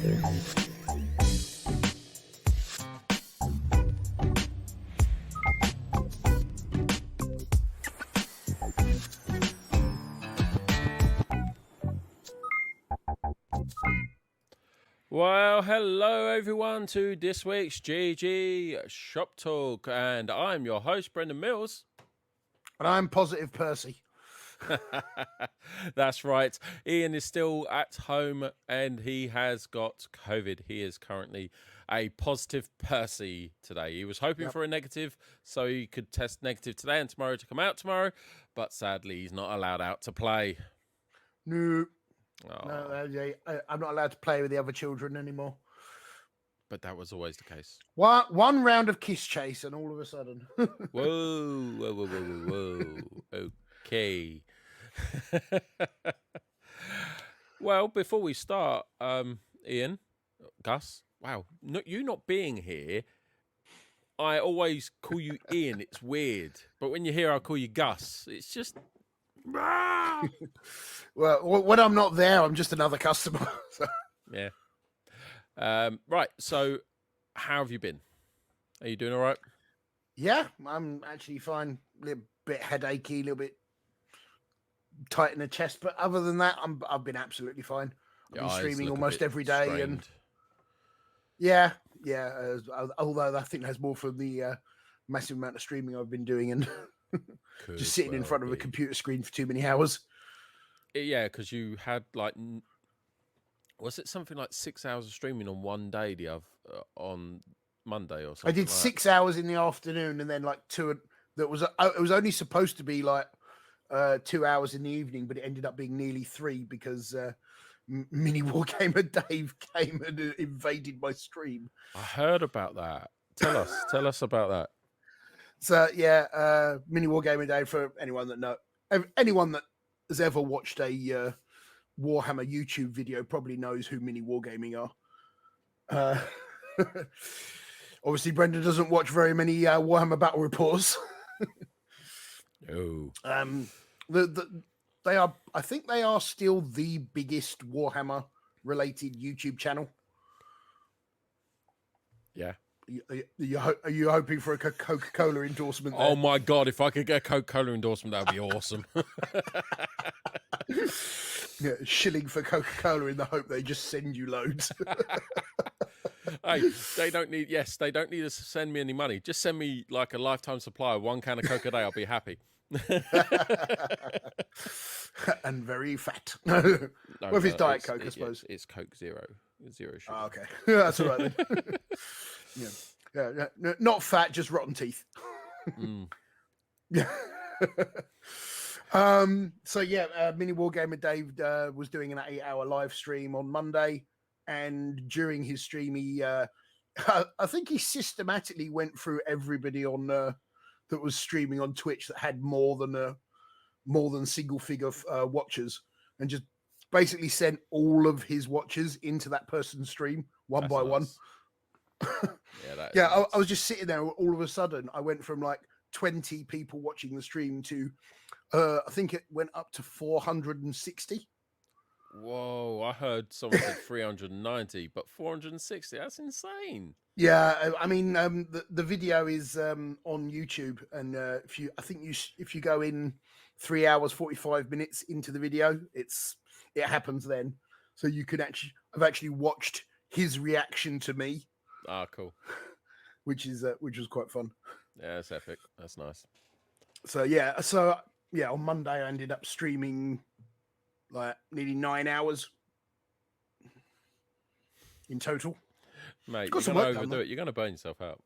Well, hello everyone to this week's GG Shop Talk, and I'm your host, Brendan Mills. And I'm positive Percy. That's right. Ian is still at home and he has got COVID. He is currently a positive Percy today. He was hoping for a negative so he could test negative today and tomorrow to come out tomorrow, but sadly he's not allowed out to play. No. Oh. No, I'm not allowed to play with the other children anymore. But that was always the case. One round of kiss chase, and all of a sudden. Whoa. Okay. Well, before we start, Ian, Gus, wow, you not being here, I always call you Ian. It's weird. But when you're here, I call you Gus. It's just... Well, when I'm not there, I'm just another customer. So. Yeah. Right. So, how have you been? Are you doing all right? Yeah, I'm actually fine. A little bit headachy, a little bit tight in the chest, but other than that, I've been absolutely fine. I've been streaming almost every day, strained. and yeah. Although I think that's more from the massive amount of streaming I've been doing and just sitting in front of a computer screen for too many hours. Yeah, because you had was it something like 6 hours of streaming on one day on Monday or something? I did 6 hours in the afternoon and then like two. It was only supposed to be like 2 hours in the evening, but it ended up being nearly 3 because Mini Wargamer Dave came and invaded my stream. I heard about that. Tell us about that. So yeah, Mini Wargamer Dave, for anyone that has ever watched a Warhammer YouTube video probably knows who Mini Wargaming are. Obviously, Brendan doesn't watch very many Warhammer battle reports. No. I think they are still the biggest Warhammer related YouTube channel. Yeah. Are you hoping for a Coca-Cola endorsement there? Oh my God, if I could get a Coca-Cola endorsement, that would be awesome. Yeah, shilling for Coca-Cola in the hope they just send you loads. Hey, they don't need to send me any money. Just send me like a lifetime supply of 1 can of Coke a day. I'll be happy. And very fat. No, if it's Diet Coke, I suppose. It's Coke Zero sugar. Oh, okay. That's all right then. Yeah. Not fat, just rotten teeth. Yeah. So yeah, Mini Wargamer Dave was doing an 8-hour live stream on Monday, and during his stream, he I think he systematically went through everybody on that was streaming on Twitch that had more than single figure watchers, and just basically sent all of his watchers into that person's stream one by one. Yeah, I was just sitting there. All of a sudden, I went from like 20 people watching the stream to I think it went up to 460. Whoa, I heard someone said 390, but 460, that's insane. Yeah, I mean, the video is on YouTube, and if you go in 3 hours 45 minutes into the video, it happens then. So you can I've actually watched his reaction to me. Ah, cool. Which was quite fun. Yeah, that's epic. That's nice. So on Monday I ended up streaming like nearly 9 hours in total. Mate, you're going to overdo it. You're going to burn yourself out.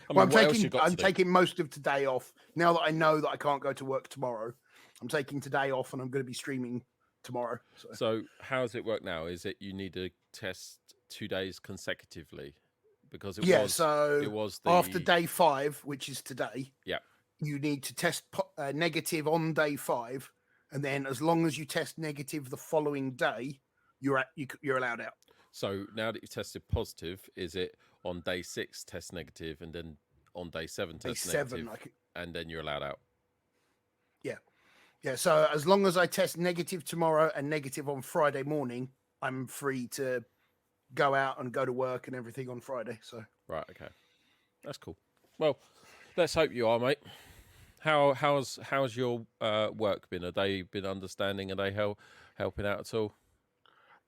I'm taking most of today off. Now that I know that I can't go to work tomorrow, I'm taking today off and I'm going to be streaming tomorrow. So how does it work now? Is it you need to test 2 days consecutively? Because it was after day 5, which is today. Yeah. You need to test negative on day 5, and then as long as you test negative the following day, you're allowed out. So now that you've tested positive, is it on day 6 test negative, and then on day 7 test negative, and then you're allowed out? Yeah. So as long as I test negative tomorrow and negative on Friday morning, I'm free to go out and go to work and everything on Friday. So Right. Okay. That's cool. Well, let's hope you are, mate. How's your work been? Have they been understanding? Are they helping out at all?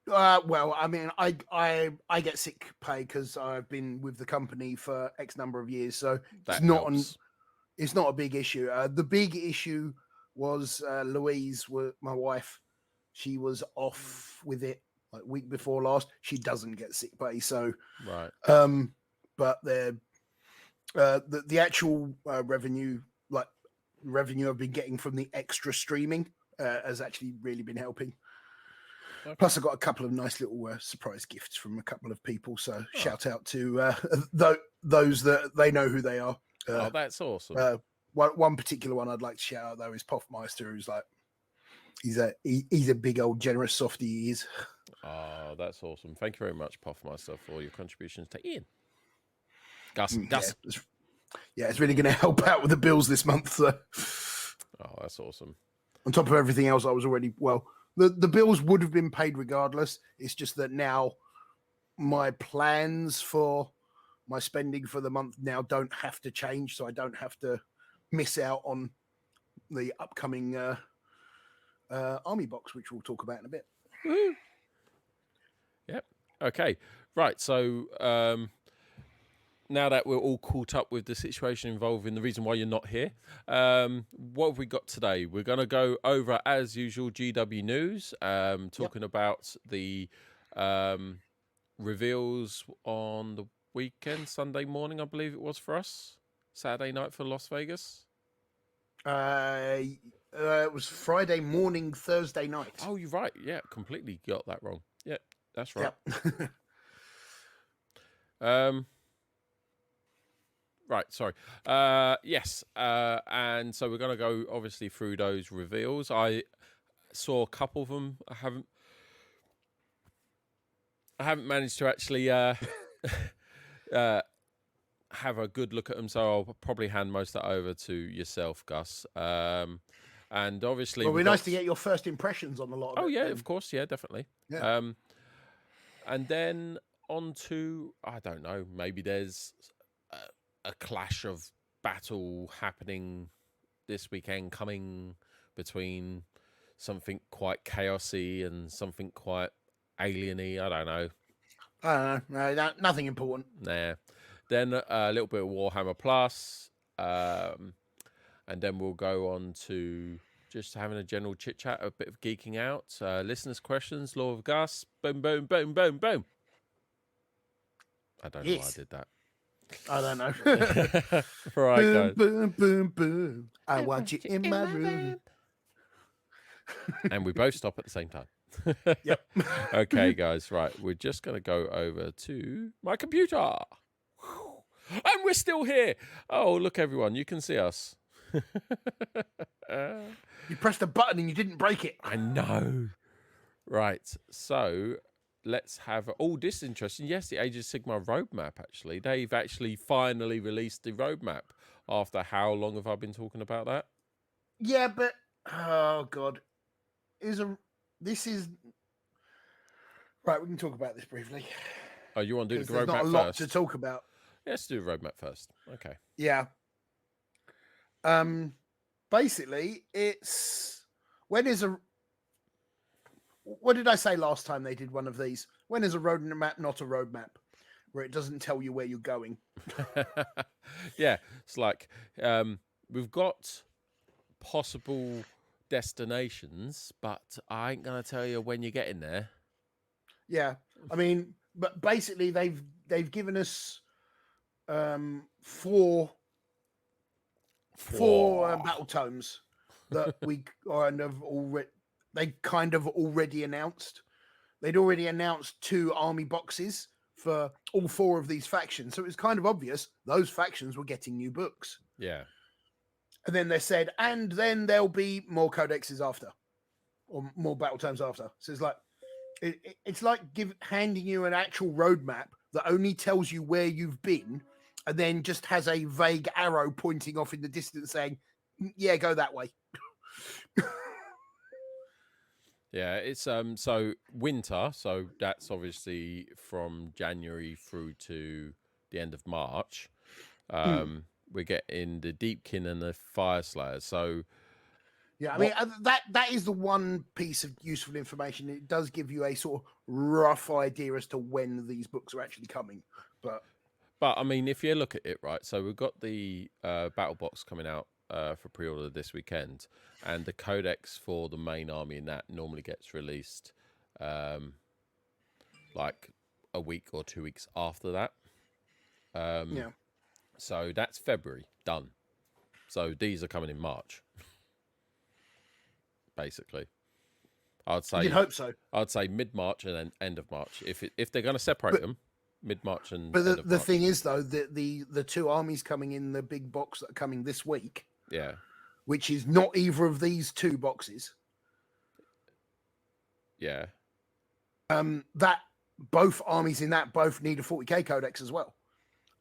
well, I mean, I get sick pay because I've been with the company for X number of years, so That helps. it's not a big issue. The big issue was Louise, my wife. She was off with it like week before last. She doesn't get sick pay, so Right. but the actual revenue I've been getting from the extra streaming has actually really been helping. Okay. Plus, I got a couple of nice little surprise gifts from a couple of people. So shout out to those that they know who they are. Oh, that's awesome. One particular one I'd like to shout out though is Puffmeister, who's like he's a big old generous softie. He is. Oh, that's awesome. Thank you very much, Puffmeister, for your contributions to Ian. Gus. Yeah, it's really going to help out with the bills this month. So. Oh, that's awesome. On top of everything else, I was already the bills would have been paid regardless. It's just that now my plans for my spending for the month now don't have to change, so I don't have to miss out on the upcoming army box, which we'll talk about in a bit. Woo. Yep. Okay. Right. So now that we're all caught up with the situation involving the reason why you're not here, what have we got today? We're going to go over, as usual, GW News, talking about the reveals on the weekend, Sunday morning, I believe it was for us, Saturday night for Las Vegas. It was Friday morning, Thursday night. Oh, you're right. Yeah, completely got that wrong. Yeah, that's right. Yep. Right, sorry. Yes, and so we're going to go obviously through those reveals. I saw a couple of them. I haven't managed to actually have a good look at them, so I'll probably hand most of that over to yourself, Gus. And obviously, well, it'd be nice to get your first impressions on a lot of it. Oh yeah, of course, yeah, definitely. Yeah. And then on to, I don't know, maybe there's a clash of battle happening this weekend coming between something quite chaosy and something quite alieny. I don't know. No, nothing important. Nah. Then a little bit of Warhammer Plus, and then we'll go on to just having a general chit chat, a bit of geeking out, listeners' questions, Law of Gus, boom, boom, boom, boom, boom. I don't know why I did that. I don't know. Right, boom, guys. boom, boom, boom. I want you in my room. And we both stop at the same time. Yep. Okay, guys. Right. We're just going to go over to my computer. And we're still here. Oh, look, everyone. You can see us. You pressed a button and you didn't break it. I know. Right. So let's have. Oh, this is interesting. Yes, the Age of Sigmar roadmap, actually. They've actually finally released the roadmap after how long have I been talking about that? Yeah, but oh god. This is right, we can talk about this briefly. Oh, you want to do the roadmap first? There's not a lot to talk about. Let's do the roadmap first. Okay. Yeah. Basically, it's what did I say last time they did one of these? When is a roadmap not a roadmap? Where it doesn't tell you where you're going. Yeah, it's like we've got possible destinations, but I ain't gonna tell you when you're getting there. Yeah, I mean, but basically they've given us four battle tomes that we kind of already announced. They'd already announced 2 army boxes for all 4 of these factions, so it was kind of obvious those factions were getting new books. Yeah. And then they said, and then there'll be more codexes after, or more battle tomes after. So it's like it's like handing you an actual roadmap that only tells you where you've been, and then just has a vague arrow pointing off in the distance saying, "Yeah, go that way." Yeah, it's so winter, so that's obviously from January through to the end of March. Mm. We're getting the Deepkin and the Fire Slayers. So Yeah, I mean what? that is the one piece of useful information. It does give you a sort of rough idea as to when these books are actually coming. But I mean, if you look at it, right, so we've got the battle box coming out for pre-order this weekend, and the codex for the main army in that normally gets released um, like a week or 2 weeks after that. Yeah, So that's February done. So these are coming in March, basically. I'd you'd say hope so. I'd say mid March and then end of March. If they're going to separate But them, mid March and but end of the thing March. is though that the two armies coming in the big box that are coming this week, Yeah, which is not either of these two boxes, yeah. that both armies in that both need a 40k codex as well.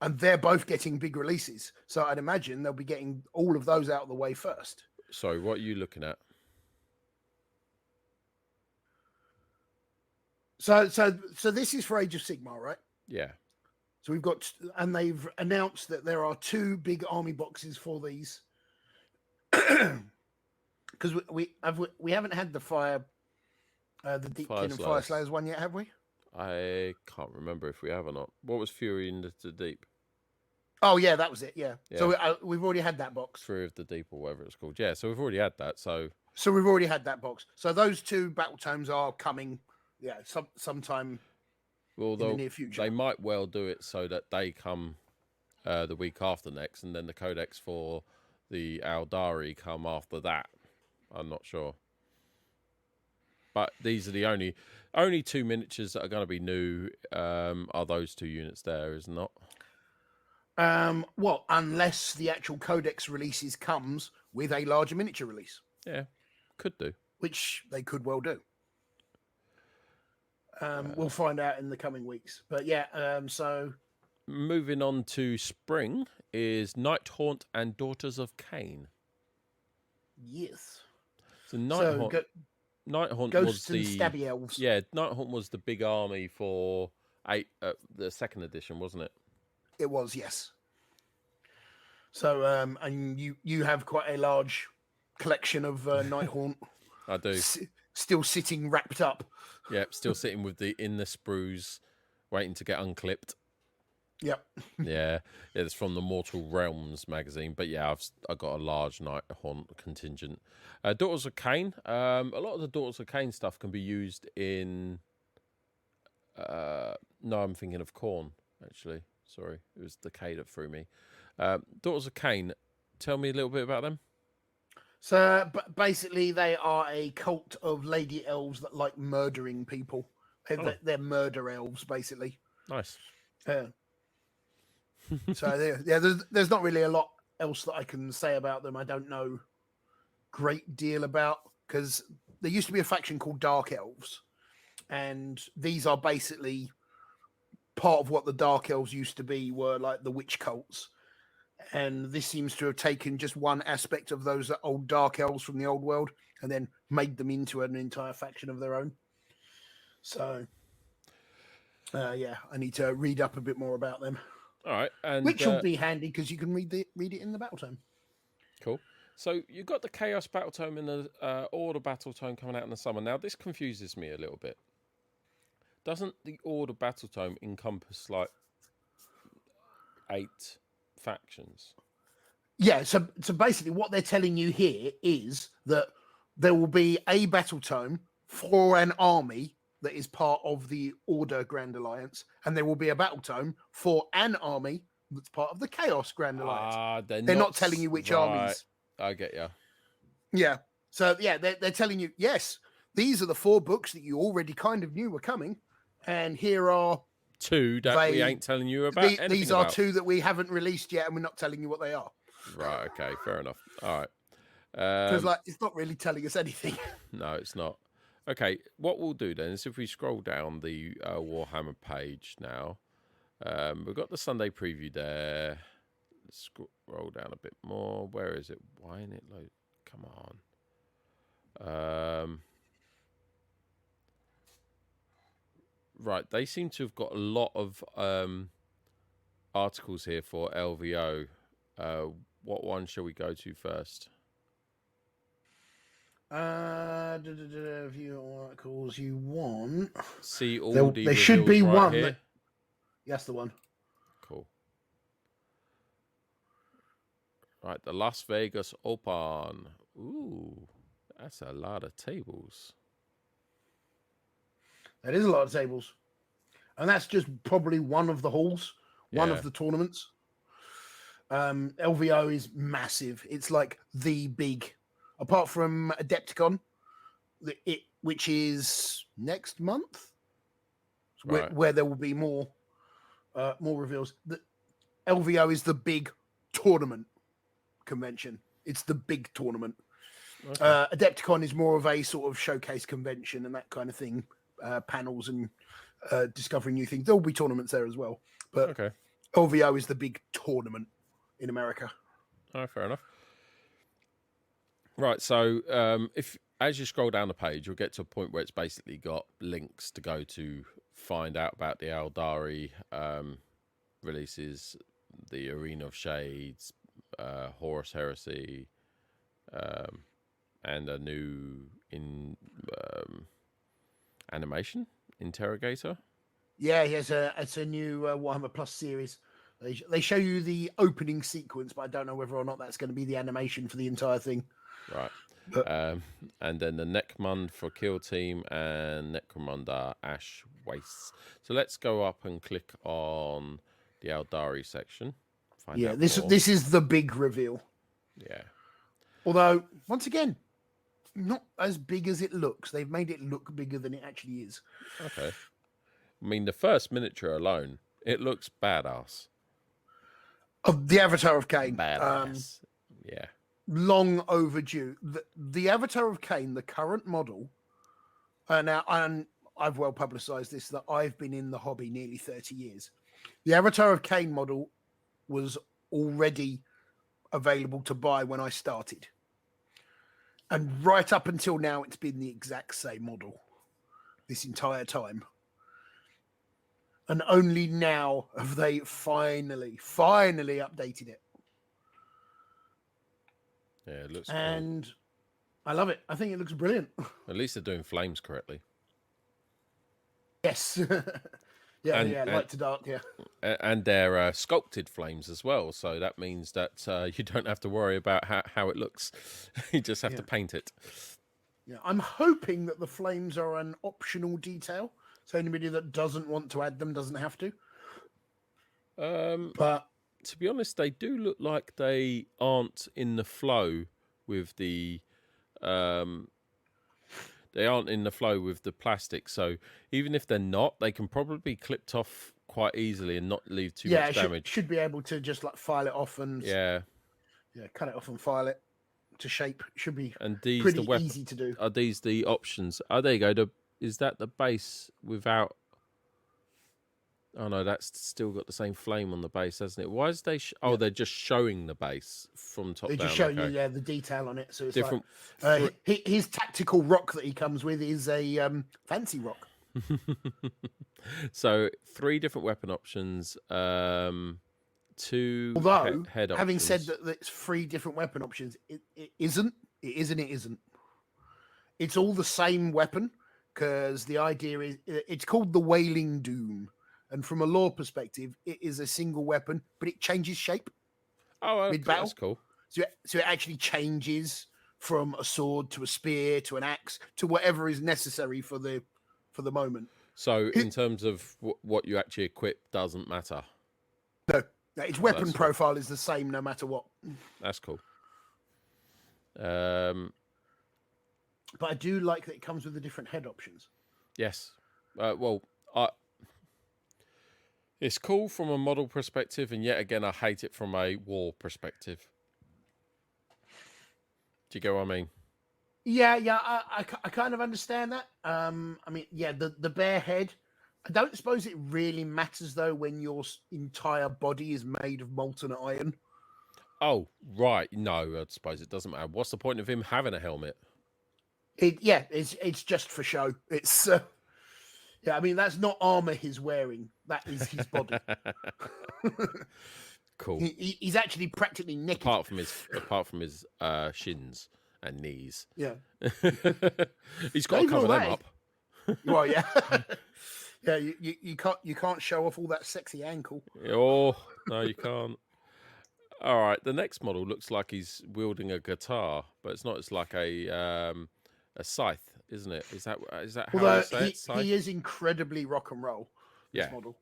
And they're both getting big releases. So I'd imagine they'll be getting all of those out of the way first. Sorry, what are you looking at? So this is for Age of Sigmar, right? Yeah. So we've got, and they've announced that there are two big army boxes for these. Because we haven't had the the Deepkin and Fire Slayers one yet, have we? I can't remember if we have or not. What was Fury in the Deep? Oh yeah, that was it. Yeah. Yeah. So we've already had that box. Fury of the Deep or whatever it's called. Yeah, so we've already had that. So we've already had that box. So those two battle tomes are coming. Yeah, sometime in the near future. They might well do it so that they come the week after next, and then the codex for the Aldari come after that. I'm not sure. But these are the only two miniatures that are going to be new. Are those two units there? Is not. Well, unless the actual codex releases comes with a larger miniature release. Yeah, could do. Which they could well do. We'll find out in the coming weeks. But yeah, so moving on to spring is Night Haunt and Daughters of Cain. Yes. So Night Haunt Ghosts was the and Stabby Elves. Yeah, Night Haunt was the big army for the second edition, wasn't it? It was, yes. So and you have quite a large collection of Night Haunt. I do. Still sitting wrapped up. Yep, still sitting with the in the sprues, waiting to get unclipped. Yep. Yeah, it's from the Mortal Realms magazine. But yeah, I've got a large Night Haunt contingent. Daughters of Cain. A lot of the Daughters of Cain stuff can be used in. No, I'm thinking of Khorne. Actually, sorry, it was the K that threw me. Daughters of Cain. Tell me a little bit about them. So, but basically, they are a cult of lady elves that like murdering people. They're murder elves, basically. Nice. So there's not really a lot else that I can say about them. I don't know great deal about, because there used to be a faction called Dark Elves, and these are basically part of what the Dark Elves used to be, were like the witch cults. And this seems to have taken just one aspect of those old Dark Elves from the old world and then made them into an entire faction of their own. So, yeah, I need to read up a bit more about them. All right, and which will be handy because you can read it in the battle tome. Cool. So you've got the Chaos battle tome and the Order battle tome coming out in the summer. Now this confuses me a little bit. Doesn't the Order battle tome encompass like 8 factions? Yeah. So basically, what they're telling you here is that there will be a battle tome for an army that is part of the Order Grand Alliance, and there will be a battle tome for an army that's part of the Chaos Grand Alliance. They're not telling you which armies. I get you. Yeah. So yeah, they're telling you, yes, these are the 4 books that you already kind of knew were coming, and here are 2 that we ain't telling you about. These are 2 that we haven't released yet, and we're not telling you what they are. Right. Okay. Fair enough. All right. Because it's not really telling us anything. No, it's not. Okay, what we'll do then is if we scroll down the Warhammer page now, we've got the Sunday preview there. Let's scroll down a bit more. Where is it? Why ain't it load? Come on. Right, they seem to have got a lot of articles here for LVO. What one shall we go to first? View articles you want. See all the There should reveals be right one. here. That's the one. Cool. Right, the Las Vegas Open. Ooh, that's a lot of tables. That is a lot of tables. And that's just probably one of the halls, one of the tournaments. LVO is massive. It's like the big, apart from Adepticon, which is next month, Right. where there will be more reveals. The LVO is the big tournament convention. It's the big tournament. Okay. Adepticon is more of a sort of showcase convention and that kind of thing, panels and discovering new things. There will be tournaments there as well, but okay. LVO is the big tournament in America. Oh, fair enough. Right, so if as you scroll down the page, you'll get to a point where it's basically got links to go to find out about the Aldari releases, the Arena of Shades, Horus Heresy, and a new animation interrogator. Yeah, it's a new Warhammer Plus series. They show you the opening sequence, but I don't know whether or not that's going to be the animation for the entire thing. Right. And then the Necmund for Kill Team and Necromunda Ash Wastes. So let's go up and click on the Aldari section. This is the big reveal. Yeah. Although, once again, not as big as it looks. They've made it look bigger than it actually is. Okay. I mean, the first miniature alone, it looks badass. Of the Avatar of Cain. Badass. Yeah. Long overdue. The Avatar of Cain, the current model, now, and I've well publicized this, that I've been in the hobby nearly 30 years. The Avatar of Cain model was already available to buy when I started. And right up until now, it's been the exact same model this entire time. And only now have they finally updated it. Yeah, it looks and cool. I love it. I think it looks brilliant. At least they're doing flames correctly. Yes. Light to dark, yeah. And they're sculpted flames as well, so that means that you don't have to worry about how it looks. You just have to paint it. Yeah, I'm hoping that the flames are an optional detail, so anybody that doesn't want to add them doesn't have to. But to be honest, they do look like they aren't in the flow with the they aren't in the flow with the plastic. So even if they're not, they can probably be clipped off quite easily and not leave too much damage. Should be able to just like file it off and cut it off and file it to shape. Should be pretty easy to do. Are these the options? Oh, there you go. Is that the base without? Oh no, that's still got the same flame on the base, hasn't it? Why is they? They're just showing the base from top down. They're just showing you, the detail on it. So it's different. Like, his tactical rock that he comes with is a fancy rock. So 3 different weapon options. 2 Although, head options. Having said that, it's 3 different weapon options. It isn't. It is and it isn't. It's all the same weapon because the idea is it's called the Wailing Doom. And from a lore perspective, it is a single weapon, but it changes shape. Oh, mid-battle. That's cool. So it actually changes from a sword to a spear to an axe to whatever is necessary for the moment. So in terms of what you actually equip doesn't matter? No. Its weapon profile is the same no matter what. That's cool. But I do like that it comes with the different head options. Yes. It's cool from a model perspective, and yet again, I hate it from a war perspective. Do you get what I mean? Yeah, I kind of understand that. The bare head. I don't suppose it really matters, though, when your entire body is made of molten iron. Oh, right. No, I suppose it doesn't matter. What's the point of him having a helmet? It's just for show. It's Yeah, I mean that's not armor he's wearing. That is his body. Cool. He's actually practically naked. Apart from his shins and knees. Yeah, He's got not to even all cover them that. up. Well, yeah, yeah. You can't show off all that sexy ankle. Oh no, you can't. All right, the next model looks like he's wielding a guitar, but it's not. It's like a scythe, isn't it? Is that how you Although say it? Scythe. he is incredibly rock and roll. This Yeah. model.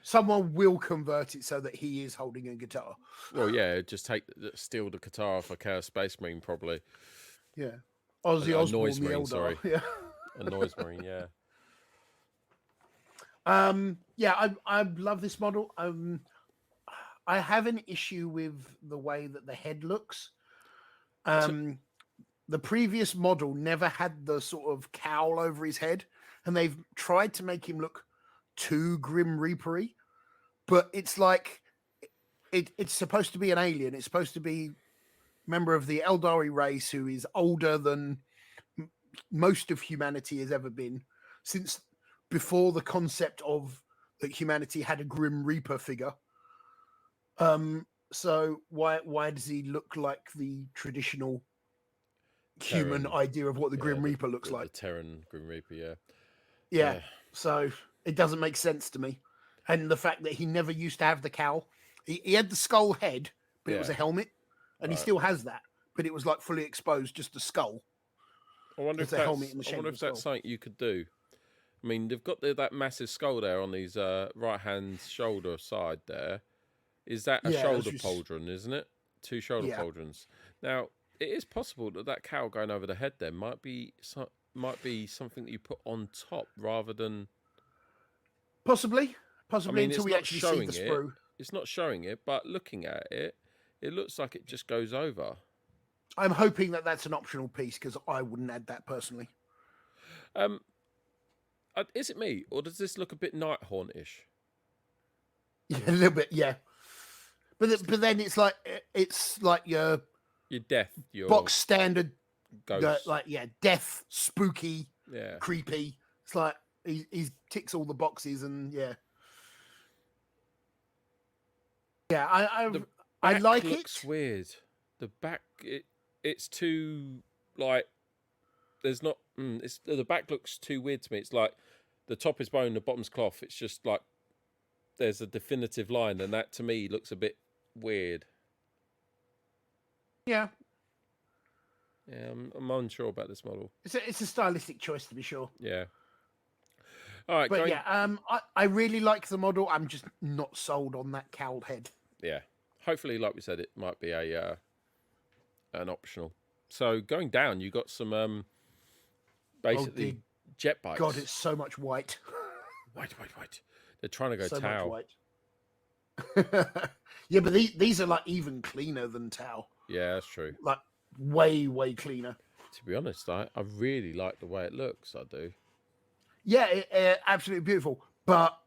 Someone will convert it so that he is holding a guitar. Well, yeah, just steal the guitar off a Chaos Space Marine, probably. Yeah, Ozzy A Osbourne, noise the marine, Eldar. sorry. Yeah. A noise marine, yeah. Yeah, I love this model. I have an issue with the way that the head looks. The previous model never had the sort of cowl over his head, and they've tried to make him look too Grim Reaper-y, but it's like it's supposed to be an alien. It's supposed to be a member of the Eldari race who is older than most of humanity has ever been since before the concept of that humanity had a Grim Reaper figure. So why does he look like the traditional human idea of what the Grim Reaper looks like? The Terran Grim Reaper, yeah. Yeah. So it doesn't make sense to me. And the fact that he never used to have the cowl. He had the skull head, but it was a helmet. And he still has that. But it was like fully exposed, just the skull. I wonder if that's something you could do. I mean, they've got that massive skull there on his right-hand shoulder side there. Is that a shoulder pauldron, isn't it? 2 shoulder pauldrons. Now, it is possible that cowl going over the head there might be something that you put on top rather than... Possibly. I mean, until we actually see the sprue. It's not showing it, but looking at it, it looks like it just goes over. I'm hoping that that's an optional piece because I wouldn't add that personally. Is it me, or does this look a bit Nighthaunt-ish? Yeah, a little bit, yeah. But then it's like your death, your box standard ghost, death, spooky, yeah, creepy. It's like he ticks all the boxes, and yeah. I like it. Looks weird. The back, it's too like. There's not. The back looks too weird to me. It's like the top is bone, the bottom's cloth. It's just like there's a definitive line, and that to me looks a bit weird. Yeah. Yeah, I'm unsure about this model. It's a stylistic choice to be sure. Yeah. All right, but I really like the model. I'm just not sold on that cowled head. Yeah. Hopefully, like we said, it might be an optional. So going down, you got some basically jet bikes. God, it's so much white. White. They're trying to go so Tau. Much white. Yeah, but these are like even cleaner than Tau. Yeah, that's true. Like way cleaner. To be honest, I really like the way it looks. I do. Yeah, absolutely beautiful. But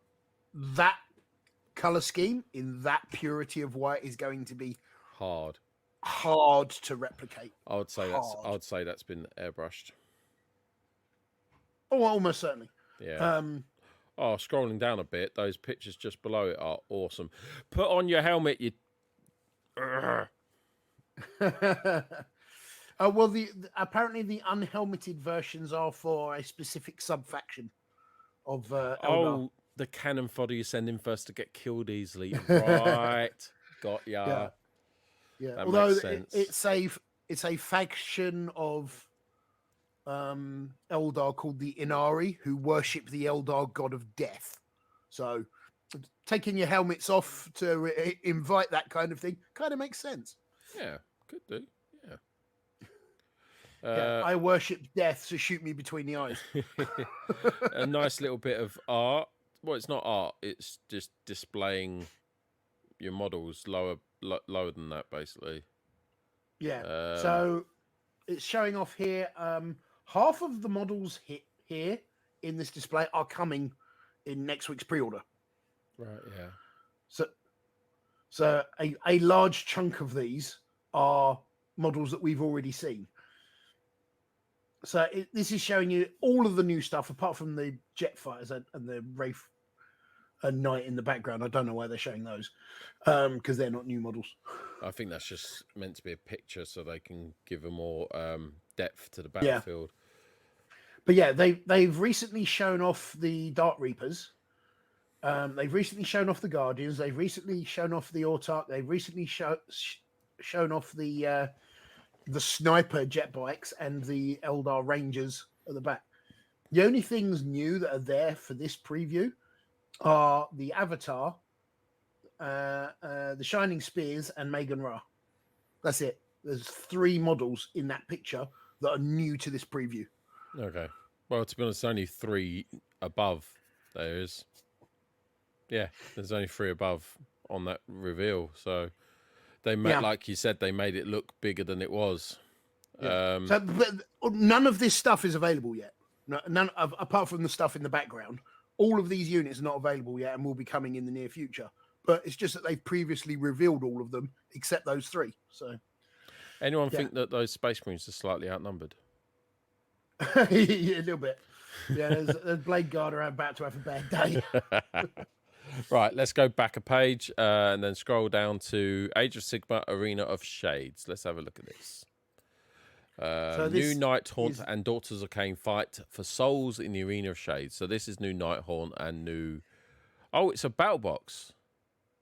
that color scheme in that purity of white is going to be hard to replicate. I would say that's been airbrushed. Oh, almost certainly. Yeah. Scrolling down a bit, those pictures just below it are awesome. Put on your helmet, you. Well, apparently the unhelmeted versions are for a specific sub-faction of Eldar. The cannon fodder you send in first to get killed easily. Right. Got ya. Yeah. That Although makes sense. It's a faction of Eldar called the Inari, who worship the Eldar god of death. So taking your helmets off to invite that kind of thing kind of makes sense. Yeah, could do. I worship death, so shoot me between the eyes. A nice little bit of art. Well, it's not art. It's just displaying your models lower than that, basically. Yeah. So it's showing off here. Half of the models here in this display are coming in next week's pre-order. Right. Yeah. So a large chunk of these are models that we've already seen. So this is showing you all of the new stuff, apart from the jet fighters and the Wraith and Knight in the background. I don't know why they're showing those, because they're not new models. I think that's just meant to be a picture so they can give a more depth to the Yeah. battlefield. But yeah, they've recently shown off the Dark Reapers. They've recently shown off the Guardians. They've recently shown off the Autark. They've recently shown off the sniper jet bikes and the Eldar Rangers at the back. The only things new that are there for this preview are the Avatar, the Shining Spears, and Megan Ra. That's it. There's 3 models in that picture that are new to this preview. Okay. Well, to be honest, only 3 above there is. Yeah, there's only 3 above on that reveal. So they like you said, they made it look bigger than it was. Yeah. But none of this stuff is available yet. None apart from the stuff in the background. All of these units are not available yet and will be coming in the near future. But it's just that they've previously revealed all of them except those 3. So, anyone think that those Space Marines are slightly outnumbered? Yeah, a little bit. Yeah, there's Blade Guard are about to have a bad day. Right, let's go back a page and then scroll down to Age of Sigmar Arena of Shades. Let's have a look at this. New Nighthaunt and Daughters of Cain fight for souls in the Arena of Shades. So this is new Nighthaunt and new. Oh, it's a battle box.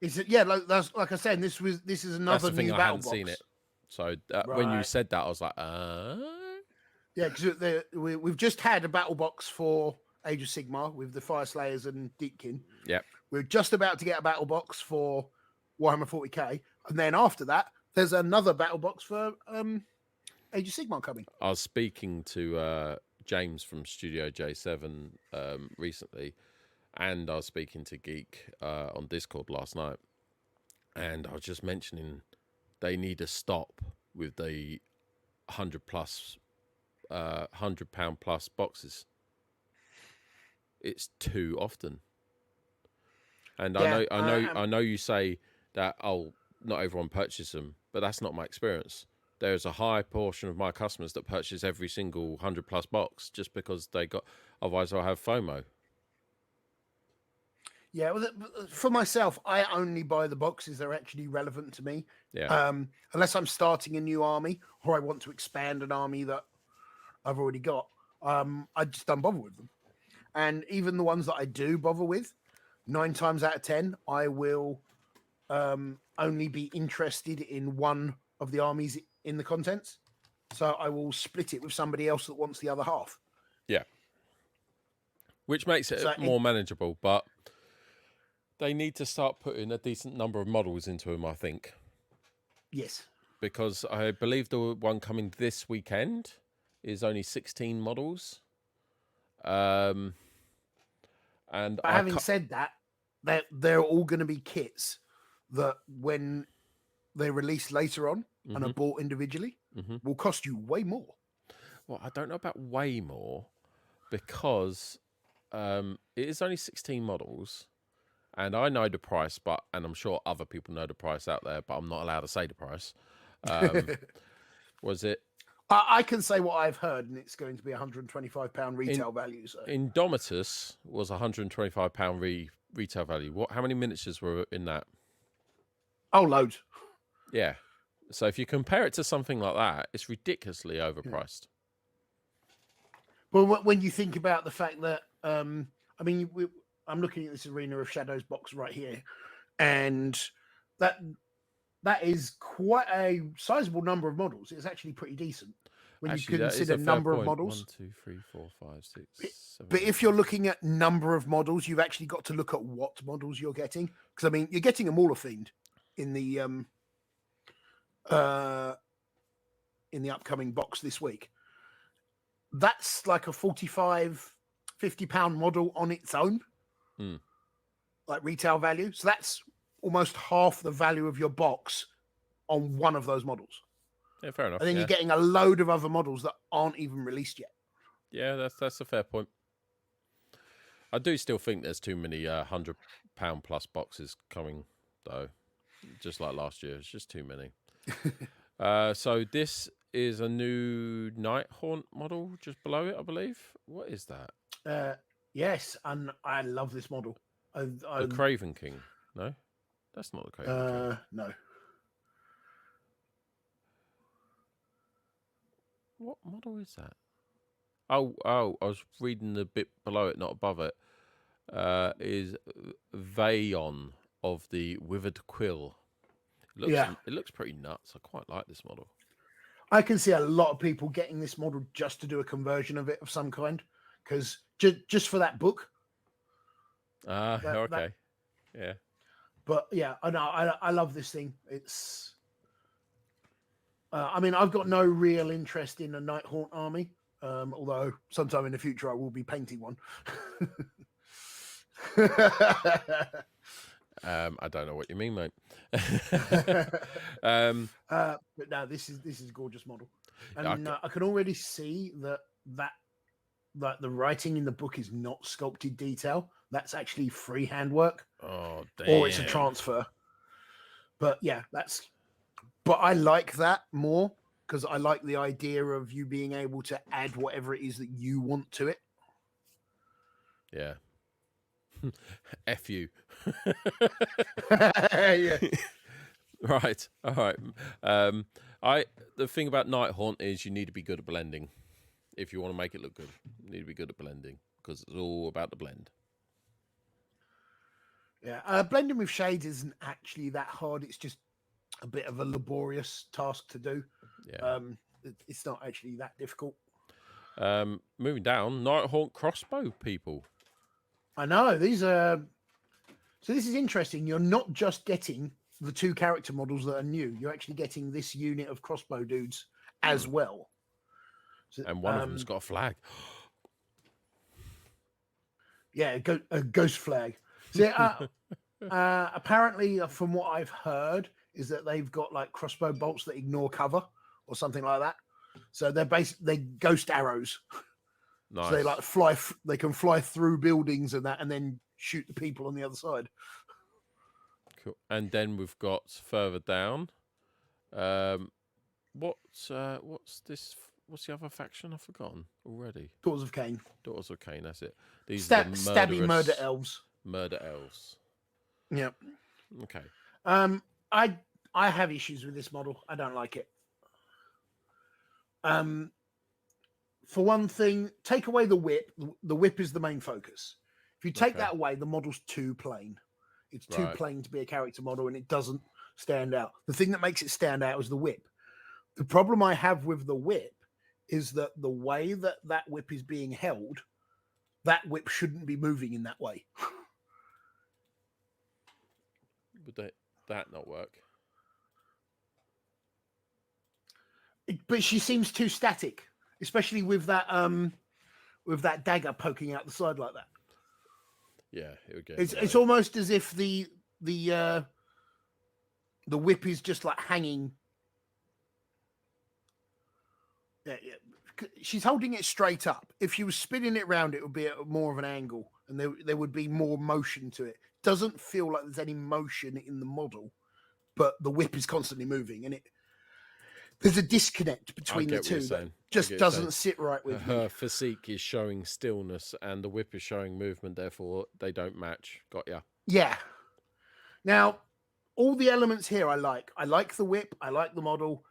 Is it? Yeah, like I said, this is another new battle box. I haven't seen it. So when you said that, I was like, Yeah, because we've just had a battle box for Age of Sigmar with the Fire Slayers and Deepkin. Yep. We're just about to get a battle box for Warhammer 40k, and then after that, there's another battle box for Age of Sigmar coming. I was speaking to James from Studio J7 recently, and I was speaking to Geek on Discord last night, and I was just mentioning they need to stop with the £100 plus boxes. It's too often. And yeah, I know you say that not everyone purchases them, but that's not my experience. There's a high portion of my customers that purchase every single 100+ box just because otherwise I'll have FOMO. Yeah, well, for myself, I only buy the boxes that are actually relevant to me. Yeah. Unless I'm starting a new army or I want to expand an army that I've already got, I just don't bother with them. And even the ones that I do bother with, 9 times out of 10, I will only be interested in one of the armies in the contents. So I will split it with somebody else that wants the other half. Yeah. Which makes it more manageable, but they need to start putting a decent number of models into them, I think. Yes. Because I believe the one coming this weekend is only 16 models. And but having said that, they're all going to be kits that when they're released later on and are bought individually will cost you way more. Well, I don't know about way more because it is only 16 models. And I know the price, and I'm sure other people know the price out there, but I'm not allowed to say the price. Was it? I can say what I've heard, and it's going to be £125 retail value. So. Indomitus was £125 retail value. How many miniatures were in that? Oh, loads. Yeah. So if you compare it to something like that, it's ridiculously overpriced. Well, when you think about the fact that, I'm looking at this Arena of Shadows box right here, and that is quite a sizable number of models. It's actually pretty decent when you consider number of models. 1, 2, 3, 4, 5, 6, 7. But if you're looking at number of models, you've actually got to look at what models you're getting. Because you're getting a Mauler Fiend in the upcoming box this week. That's like a £45-50 model on its own, like retail value. So that's almost half the value of your box on one of those models. Yeah, fair enough. And then you're getting a load of other models that aren't even released yet. Yeah, that's a fair point. I do still think there's too many £100 plus boxes coming, though. Just like last year, it's just too many. So this is a new Nighthaunt model just below it, I believe. What is that? Yes, and I love this model. The Craven King? No, that's not the Craven King. No. What model is that? Oh, I was reading the bit below it, not above it. Is Vayon of the Withered Quill. It looks pretty nuts. I quite like this model. I can see a lot of people getting this model just to do a conversion of it of some kind, because just for that book. Okay. Yeah. But yeah, I love this thing. It's. I mean, I've got no real interest in a Nighthaunt army, although sometime in the future I will be painting one. I don't know what you mean, mate. But no, this is a gorgeous model, and I can already see that the writing in the book is not sculpted detail. That's actually freehand work. Oh, damn. Or it's a transfer. But yeah, but I like that more because I like the idea of you being able to add whatever it is that you want to it. Yeah. F you. Yeah. Right. All right. The thing about Nighthaunt is you need to be good at blending. If you want to make it look good, you need to be good at blending because it's all about the blend. Yeah. Blending with shades isn't actually that hard. It's just a bit of a laborious task to do. Yeah. It's not actually that difficult. Moving down, Nighthaunt crossbow people. I know these are. So this is interesting. You're not just getting the 2 character models that are new. You're actually getting this unit of crossbow dudes as well. So, and one of them's got a flag. Yeah, a ghost flag. So, apparently, from what I've heard, is that they've got like crossbow bolts that ignore cover or something like that. So they're ghost arrows. Nice. So they like fly. They can fly through buildings and that, and then shoot the people on the other side. Cool. And then we've got further down. What's this? What's the other faction? I've forgotten already. Daughters of Cain. Daughters of Cain. That's it. These are the stabby murder elves. Murder elves. Yep. Okay. I have issues with this model. I don't like it. For one thing, take away the whip. The whip is the main focus. If you take that away, the model's too plain. It's too plain to be a character model, and it doesn't stand out. The thing that makes it stand out is the whip. The problem I have with the whip is that the way that whip is being held, that whip shouldn't be moving in that way. Would that not work? But she seems too static, especially with that dagger poking out the side like that. Yeah, it would get. It's almost as if the whip is just like hanging. Yeah. She's holding it straight up. If she was spinning it around, it would be at more of an angle, and there would be more motion to it. Doesn't feel like there's any motion in the model, but the whip is constantly moving, and there's a disconnect between the two that just doesn't sit right with me. Her physique is showing stillness, and the whip is showing movement. Therefore, they don't match. Got ya? Yeah. Now, all the elements here I like. I like the whip. I like the model.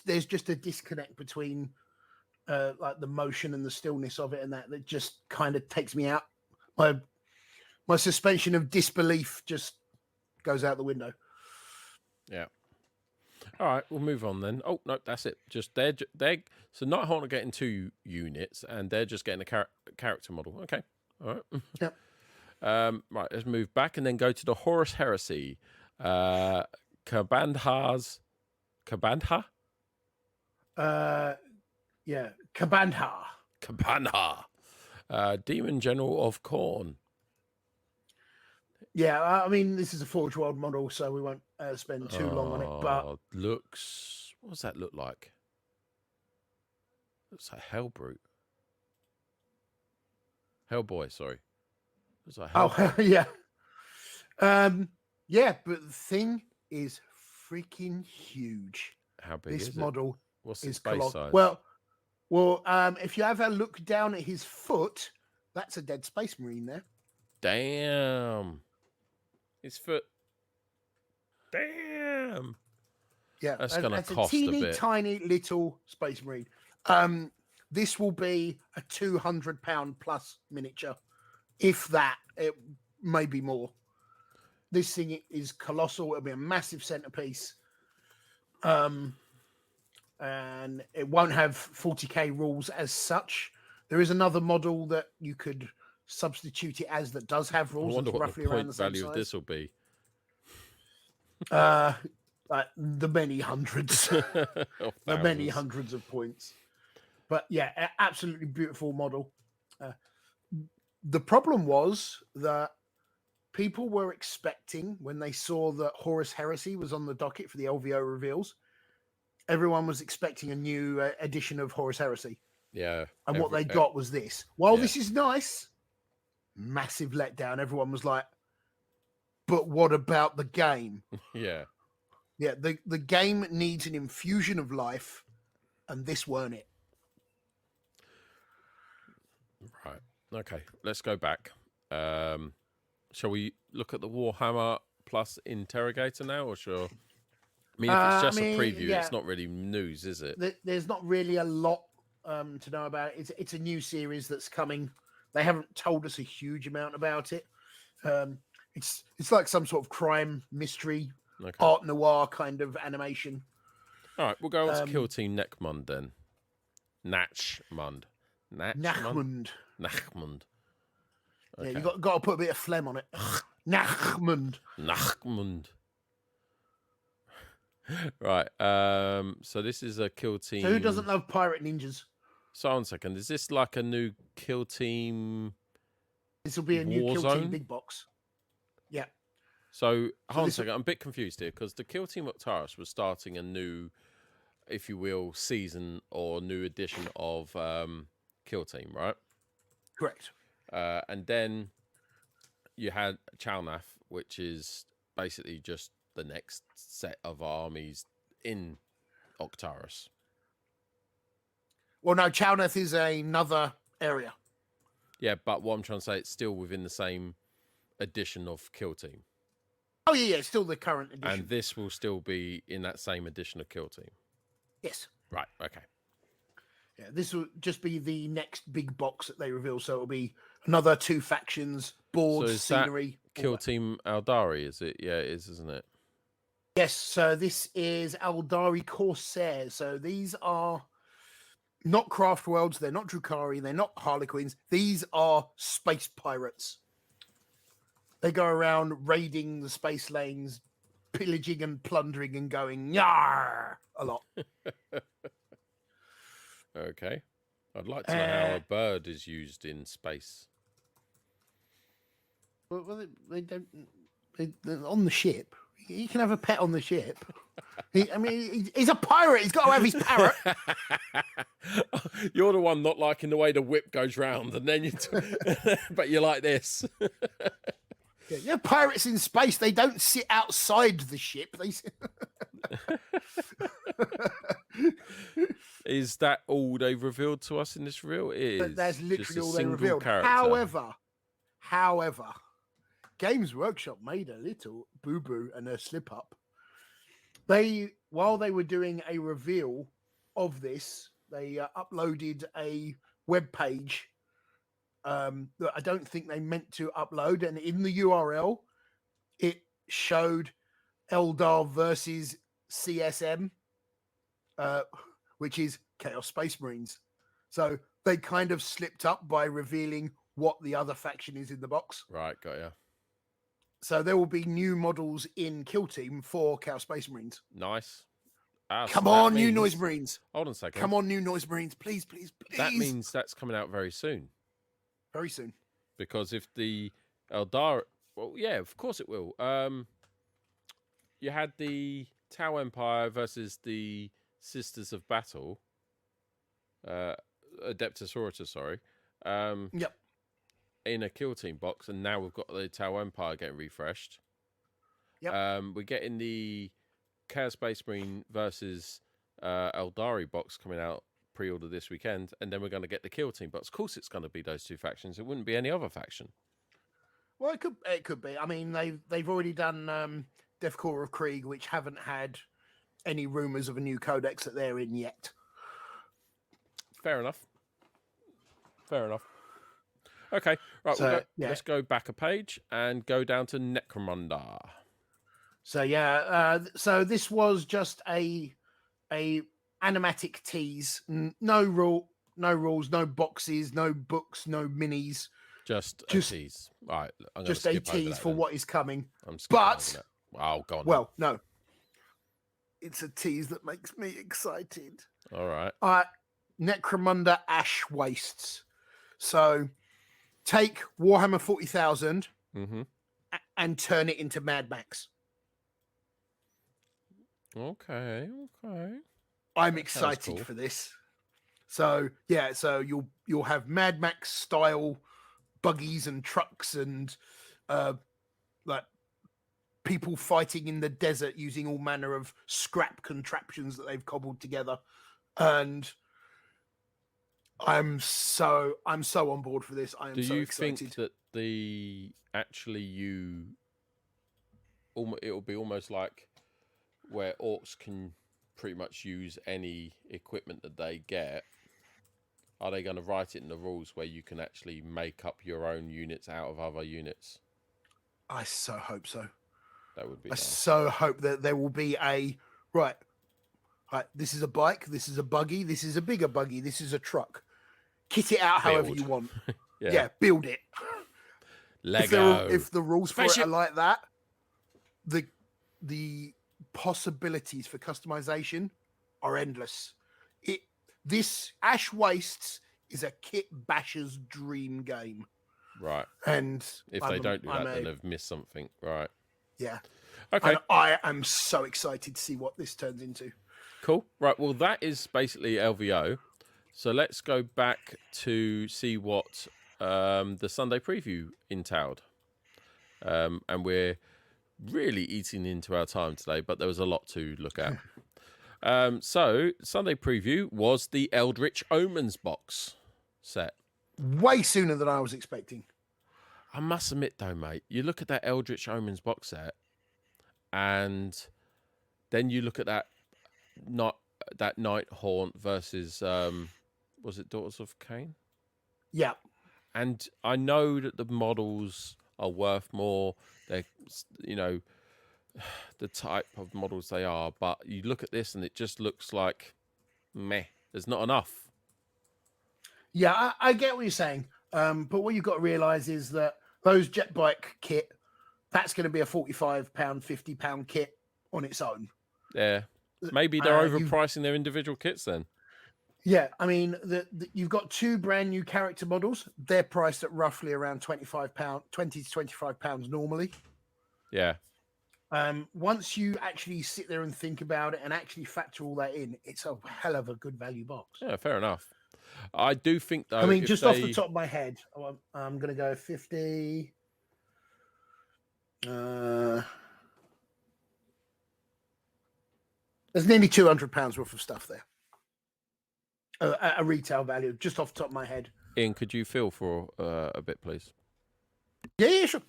There's just a disconnect between like the motion and the stillness of it, and that just kind of takes me out. My suspension of disbelief just goes out the window. Yeah. All right, we'll move on then. Oh no, that's it. Just they're so Nighthaunt are getting 2 units, and they're just getting a character model. Okay. All right. Yep. Right. Let's move back and then go to the Horus Heresy. Kabandha. Yeah, Kabandha. Demon General of Khorne. Yeah, I mean, this is a Forge World model, so we won't spend too long on it. But what does that look like? Looks like Hellbrute. Hellboy, sorry. Looks like yeah. Yeah, but the thing is freaking huge. How big this is model What's the is space colossal. size? Well, if you have a look down at his foot, that's a dead Space Marine there. Damn. His foot. Damn. Yeah, That's going to that's a cost a teeny bit. tiny little Space Marine. This will be a 200-pound plus miniature, if that. It may be more. This thing is colossal. It'll be a massive centerpiece. And it won't have 40k rules as such. There is another model that you could substitute it as that does have I rules. wonder That's what roughly the around point the same value of size. this will be. Like the many hundreds, the many hundreds of points. But yeah, absolutely beautiful model. The problem was that people were expecting, when they saw that Horus Heresy was on the docket for the LVO reveals, everyone was expecting a new edition of Horus Heresy. Yeah. And what they got was this. While this is nice, massive letdown. Everyone was like, but what about the game? Yeah. Yeah, the game needs an infusion of life, and this weren't it. Right. Okay. Let's go back. Shall we look at the Warhammer Plus Interrogator now, or sure? I mean, if it's just a preview, it's not really news, is it? There's not really a lot to know about it. It's a new series that's coming. They haven't told us a huge amount about it. It's like some sort of crime mystery, art noir kind of animation. All right, we'll go on to Kill Team Neckmund then. Nachmund. Nachmund. Okay. Yeah, you got to put a bit of phlegm on it. Nachmund. Right. So this is a Kill Team. So who doesn't love pirate ninjas? So on a second, is this like a new Kill Team? This will be a new Kill Team big box. Yeah. So hold on a second, I'm a bit confused here because the Kill Team Octaris was starting a new, if you will, season or new edition of Kill Team, right? Correct. And then you had Chalnath, which is basically just the next set of armies in Octaris. Well, no, Chalnath is another area. Yeah, but what I'm trying to say, it's still within the same edition of Kill Team. Oh, yeah, it's still the current edition. And this will still be in that same edition of Kill Team? Yes. Right, okay. Yeah, this will just be the next big box that they reveal. So it'll be another 2 factions, boards, scenery. Kill Team Aldari, is it? Yeah, it is, isn't it? Yes, so this is Aldari Corsairs. So these are not craft worlds, they're not Drukhari, they're not Harlequins. These are space pirates. They go around raiding the space lanes, pillaging and plundering and going yar a lot. Okay. I'd like to know how a bird is used in space. Well, they don't. They're on the ship. He can have a pet on the ship. He's a pirate. He's got to have his parrot. You're the one not liking the way the whip goes round, and then but you like this. Yeah, pirates in space. They don't sit outside the ship. They. Is that all they've revealed to us in this reel? It is. That's literally all they revealed. Character. However, Games Workshop made a little boo-boo and a slip-up. While they were doing a reveal of this, they uploaded a web page that I don't think they meant to upload, and in the URL, it showed Eldar versus CSM, which is Chaos Space Marines. So they kind of slipped up by revealing what the other faction is in the box. Right, got ya. So there will be new models in Kill Team for Chaos Space Marines. Nice. Come on, new Noise Marines. Hold on a second. Come on, new Noise Marines. Please, please, please. That means that's coming out very soon. Very soon. Because if the Eldar... Well, yeah, of course it will. You had the Tau Empire versus the Sisters of Battle. Adeptus Orator, sorry. Yep. In a Kill Team box, and now we've got the Tau Empire getting refreshed. Yep. We're getting the Chaos Space Marine versus Eldari box coming out pre-order this weekend, and then we're going to get the Kill Team box. Of course, it's going to be those two factions. It wouldn't be any other faction. Well, it could be. I mean, they've already done Death Core of Krieg, which haven't had any rumors of a new codex that they're in yet. Fair enough. Okay, right. So, let's go back a page and go down to Necromunda. So yeah, so this was just a animatic tease. No rules, no boxes, no books, no minis. Just a tease. All right, just a tease for what is coming. But wow, go on. Well, no, it's a tease that makes me excited. All right. Necromunda Ash Wastes. So take Warhammer 40,000 and turn it into Mad Max. Okay. I'm excited for this. So yeah, so you'll have Mad Max style buggies and trucks and like people fighting in the desert using all manner of scrap contraptions that they've cobbled together, and I'm so on board for this. I am so excited. Do you think that it'll be almost like where orcs can pretty much use any equipment that they get? Are they going to write it in the rules where you can actually make up your own units out of other units? I so hope so. That would be I nice. so hope that there will be right, this is a bike, this is a buggy, this is a bigger buggy, this is a truck. Kit it out however you want. Yeah, build it. Lego. If the rules for it are like that, the possibilities for customization are endless. This Ash Wastes is a kit basher's dream game. Right. And if they don't do that, then they've missed something. Right. Yeah. Okay. And I am so excited to see what this turns into. Cool. Right. Well, that is basically LVO. So let's go back to see what the Sunday preview entailed. And we're really eating into our time today, but there was a lot to look at. So Sunday preview was the Eldritch Omens box set. Way sooner than I was expecting. I must admit though, mate, you look at that Eldritch Omens box set and then you look at that Night Haunt versus was it Daughters of Cain? Yeah. And I know that the models are worth more. They're, the type of models they are, but you look at this and it just looks like meh. There's not enough. Yeah, I get what you're saying. But what you've got to realise is that those jet bike kit, that's going to be a £45, £50 kit on its own. Yeah. Maybe they're overpricing their individual kits then. Yeah, I mean, you've got two brand new character models. They're priced at roughly around £20 to £25 normally. Yeah. Once you actually sit there and think about it and actually factor all that in, it's a hell of a good value box. Yeah, fair enough. I do think, though, I mean, just off the top of my head, I'm going to go 50. There's nearly £200 worth of stuff there. A retail value, just off the top of my head. Ian, could you feel for a bit, please? Yeah, sure.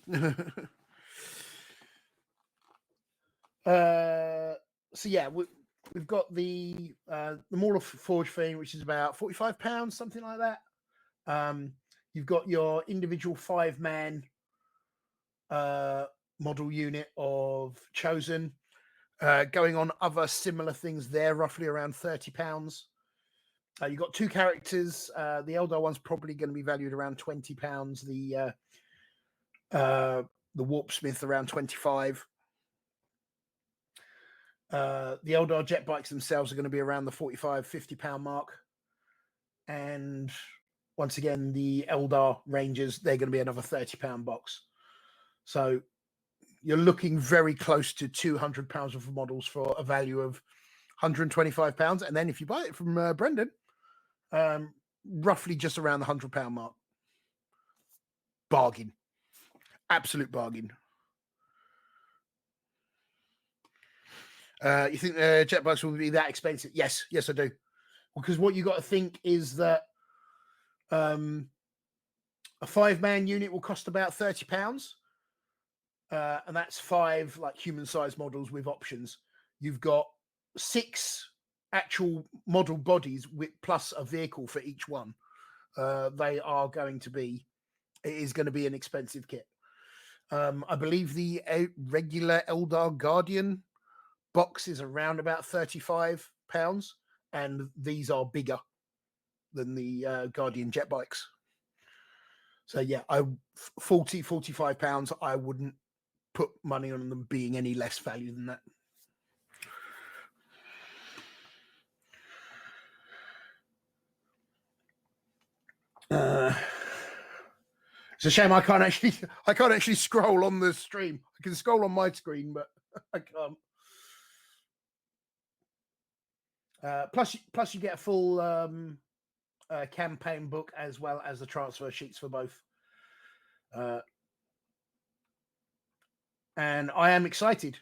So yeah, we've got the Maul of Forge Fiend, which is about £45, something like that. You've got your individual 5-man model unit of Chosen. Going on other similar things there, roughly around £30. You've got two characters. The Eldar one's probably going to be valued around £20. The Warpsmith around 25. The Eldar jet bikes themselves are going to be around the £45, £50 mark. And once again, the Eldar Rangers, they're going to be another £30 box. So you're looking very close to £200 of models for a value of £125. And then if you buy it from Brendan, roughly just around the £100 mark. Bargain. Absolute bargain. You think the jet bikes will be that expensive? Yes, I do. Because what you got to think is that a 5-man unit will cost about £30, and that's 5 like human-sized models with options. You've got 6 actual model bodies with plus a vehicle for each one. It is going to be an expensive kit. I believe the regular Eldar Guardian box is around about £35, and these are bigger than the Guardian jet bikes. So yeah, £45. I wouldn't put money on them being any less value than that. It's a shame I can't actually scroll on the stream. I can scroll on my screen, but I can't. Plus you get a full campaign book as well as the transfer sheets for both. And I am excited.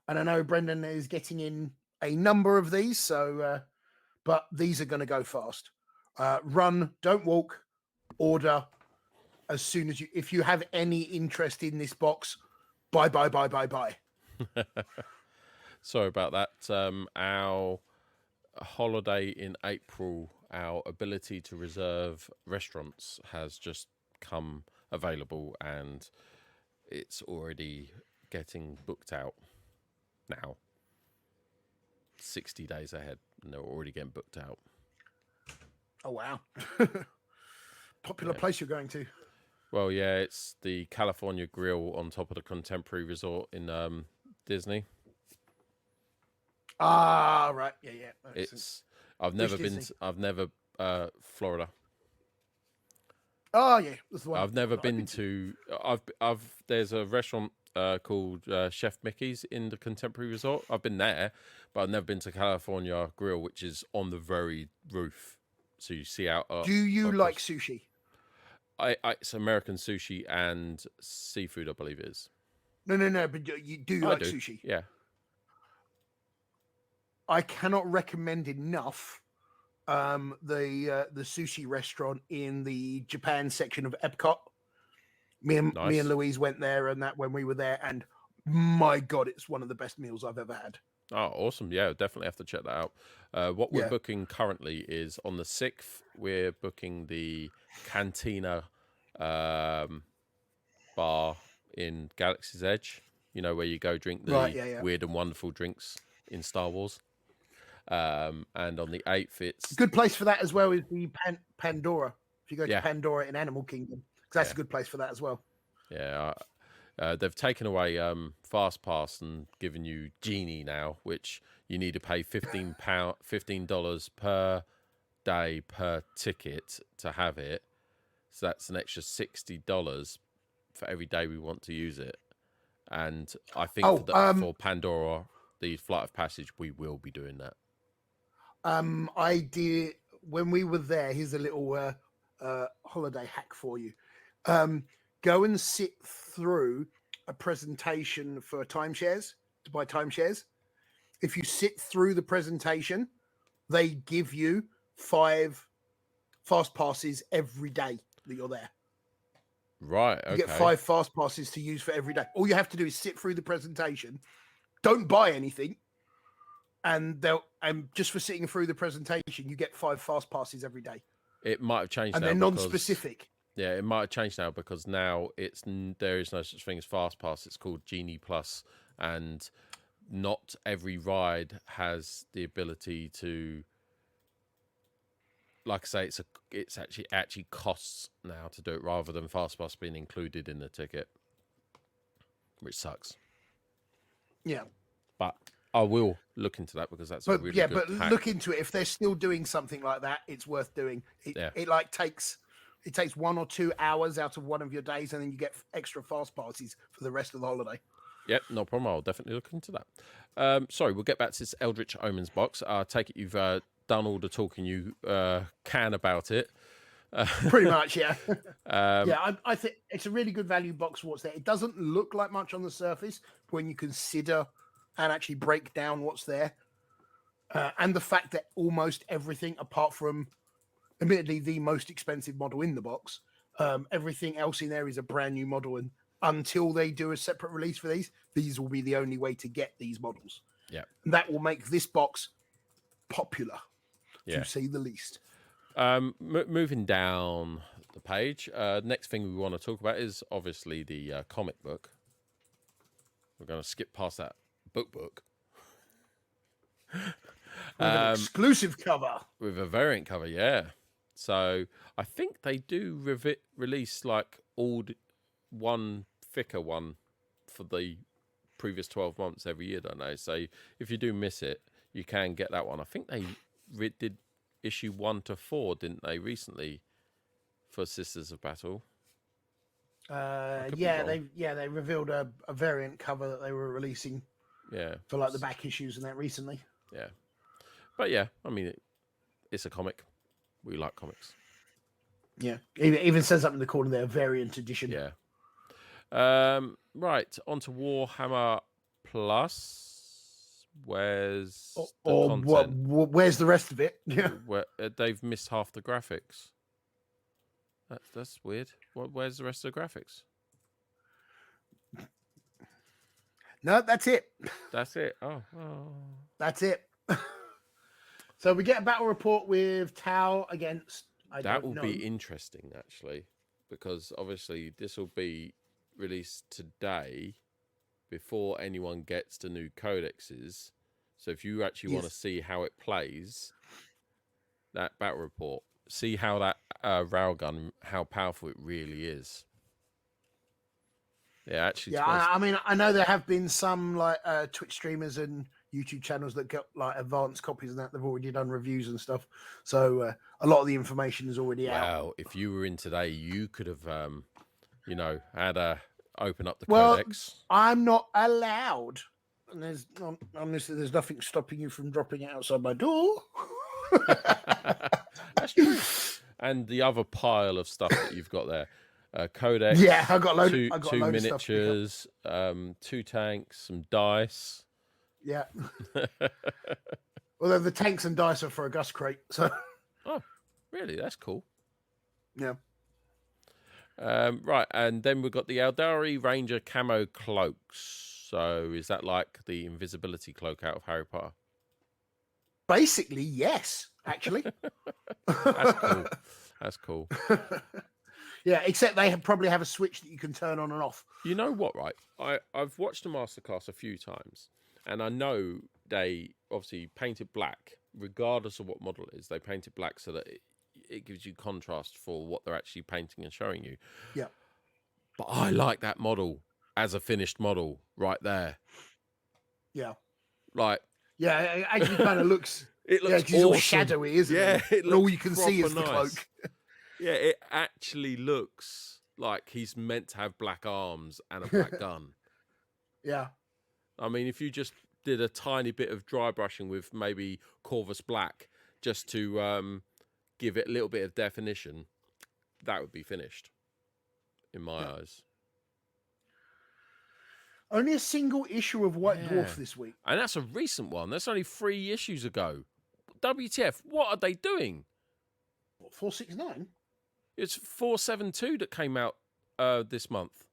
And I know Brendan is getting in a number of these, so but these are going to go fast. Run, don't walk, order as soon as if you have any interest in this box, buy. Sorry about that. Our holiday in April, our ability to reserve restaurants has just come available, and it's already getting booked out now. 60 days ahead, and they're already getting booked out. Oh wow. Popular place you're going to. Well, yeah, it's the California Grill on top of the Contemporary Resort in Disney. Ah, right. Yeah. I've never been. Florida. Oh yeah, that's the one. I've never been to. There's a restaurant called Chef Mickey's in the Contemporary Resort. I've been there, but I've never been to California Grill, which is on the very roof, so you see out. Do you like sushi? It's American sushi and seafood, I believe it is. No. But you do like sushi? Yeah. I cannot recommend enough the sushi restaurant in the Japan section of Epcot. Me and Louise went there, and that when we were there, and my God, it's one of the best meals I've ever had. Oh, awesome! Yeah, definitely have to check that out. What we're booking currently is on the 6th. We're booking the Cantina bar in Galaxy's Edge. You know, where you go drink the weird and wonderful drinks in Star Wars. And on the 8th, it's a good place for that as well. Is the Pandora? If you go to Pandora in Animal Kingdom, because that's a good place for that as well. Yeah. They've taken away Fast Pass and given you Genie now, which you need to pay $15 per day per ticket to have it. So that's an extra $60 for every day we want to use it. And I think for Pandora, the Flight of Passage, we will be doing that. I did when we were there. Here's a little holiday hack for you. Go and sit through a presentation for timeshares, to buy timeshares. If you sit through the presentation, they give you 5 fast passes every day that you're there. Right. Okay. You get 5 fast passes to use for every day. All you have to do is sit through the presentation. Don't buy anything. And just for sitting through the presentation, you get 5 fast passes every day. It might have changed and now. And they're non-specific. Yeah, it might have changed now because now there is no such thing as Fast Pass. It's called Genie Plus, and not every ride has the ability to. Like I say, it's actually costs now to do it rather than Fast Pass being included in the ticket, which sucks. Yeah, but I will look into that because that's a really good hack. Look into it. If they're still doing something like that, it's worth doing. It takes 1 or 2 hours out of one of your days, and then you get extra fast passes for the rest of the holiday. Yep, no problem. I'll definitely look into that. Sorry, we'll get back to this Eldritch Omens box. I take it you've done all the talking you can about it. Pretty much, yeah. I think it's a really good value box for what's there. It doesn't look like much on the surface when you consider and actually break down what's there. And the fact that almost everything, apart from admittedly the most expensive model in the box, everything else in there is a brand new model. And until they do a separate release for these will be the only way to get these models. Yeah. And that will make this box popular, Yeah. to say the least. Moving down the page, next thing we want to talk about is obviously the comic book. We're going to skip past that book. With an exclusive cover. With a variant cover, yeah. So I think they do release like one thicker one for the previous 12 months every year, don't they? So if you do miss it, you can get that one. I think they did issue 1 to 4, didn't they, recently for Sisters of Battle? They revealed a variant cover that they were releasing. Yeah. For like the back issues and that recently. Yeah. But yeah, I mean, it's a comic. We like comics. Yeah. It even says up in the corner there, variant edition. Yeah. Right, on to Warhammer Plus. Where's the content? Where's the rest of it? Yeah. They've missed half the graphics. That's weird. Where's the rest of the graphics? No, that's it. That's it. Oh. That's it. So we get a battle report with Tau against. That will be interesting, actually, because obviously this will be released today before anyone gets the new codexes. So if you actually want to see how it plays, that battle report, see how that railgun, how powerful it really is. Yeah, actually. Yeah, I mean, I know there have been some like Twitch streamers and YouTube channels that get like advanced copies and that they've already done reviews and stuff. So a lot of the information is already out. Wow, if you were in today, you could have, had a open up the codex. I'm not allowed, and there's nothing stopping you from dropping it outside my door. That's true. And the other pile of stuff that you've got there. Codex. Yeah, I got two miniatures, 2 tanks, some dice. Yeah. Although the tanks and dice are for a Gus crate, so. Oh, really? That's cool. Yeah. Right, and then we've got the Eldari Ranger camo cloaks. So is that like the invisibility cloak out of Harry Potter? Basically, yes. Actually. That's cool. That's cool. Yeah, except they probably have a switch that you can turn on and off. You know what, right? I've watched the masterclass a few times, and I know they obviously paint it black, regardless of what model it is. They paint it black so that it gives you contrast for what they're actually painting and showing you. Yeah. But I like that model as a finished model right there. Yeah. Like. Yeah, it actually kind of looks. It looks awesome. All shadowy, isn't it? Yeah, and all you can see is the cloak. Yeah, it actually looks like he's meant to have black arms and a black gun. Yeah. I mean, if you just did a tiny bit of dry brushing with maybe Corvus Black just to give it a little bit of definition, that would be finished, in my eyes. Only a single issue of White Dwarf this week. And that's a recent one. That's only 3 issues ago. WTF, what are they doing? What, 469? It's 472 that came out this month.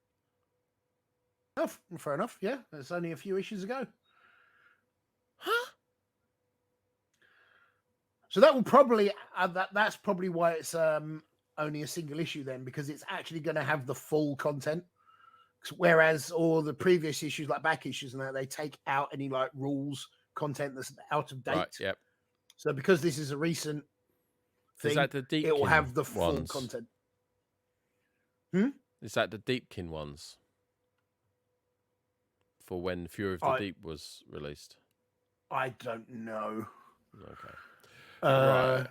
Oh, fair enough. Yeah, it's only a few issues ago. Huh? So that will probably that's probably why it's only a single issue then, because it's actually going to have the full content. Whereas all the previous issues, like back issues and that, they take out any like rules content that's out of date. Right, yep. So because this is a recent thing, is that the Deepkin it will have the full ones? content. Is that the Deepkin ones? For when Fury of the Deep was released? I don't know. Okay. Right.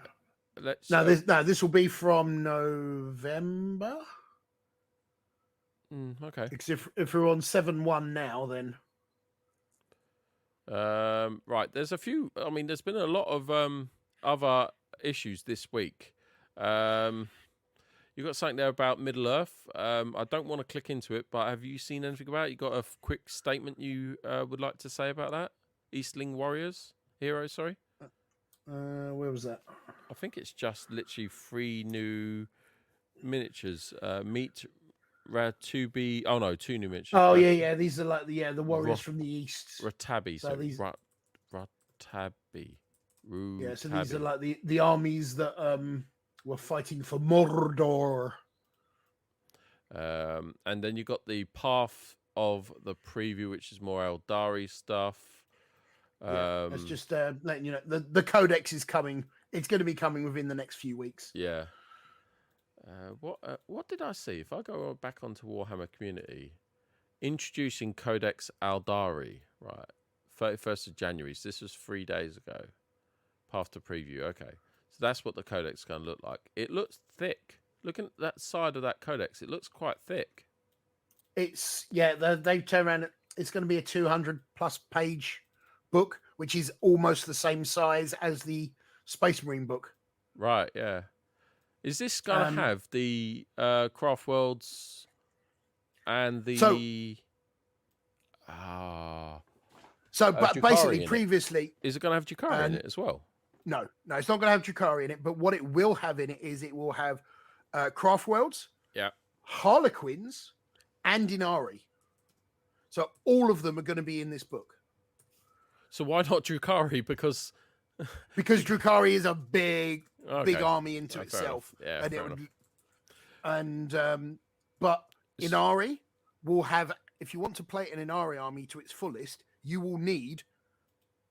This will be from November. Okay. Because if we're on 7/1 now, then. Right. There's a few. I mean, there's been a lot of other issues this week. You got something there about Middle Earth. I don't want to click into it, but have you seen anything about it? You got a quick statement you would like to say about that? Eastling Warriors Heroes, sorry. Where was that? I think it's just literally 3 new miniatures. Meet Ratubi. Oh no, 2 new miniatures. Oh yeah. These are like the warriors from the east. Ratabi. So these, Ratabi. yeah. So these are like the armies that were fighting for Mordor. And then you got the path of the preview, which is more Eldari stuff. That's just letting you know the codex is coming. It's going to be coming within the next few weeks. Yeah. What did I see? If I go back onto Warhammer Community, introducing Codex Eldari, right? 31st of January. So this was 3 days ago. Path to preview. Okay. So that's what the codex is going to look like. It looks thick. Look at that side of that codex. It looks quite thick. It's they've turned around. It's going to be a 200+ page book, which is almost the same size as the Space Marine book. Right, yeah. Is this going to have the Craft Worlds and the... but basically, previously... Is it going to have Drukhari in it as well? No, it's not going to have Drukhari in it, but what it will have in it is it will have Craft Worlds, Harlequins, and Inari. So all of them are going to be in this book. So why not Drukhari? Because Drukhari is a big army into itself. Yeah, but Inari will have. If you want to play an Inari army to its fullest, you will need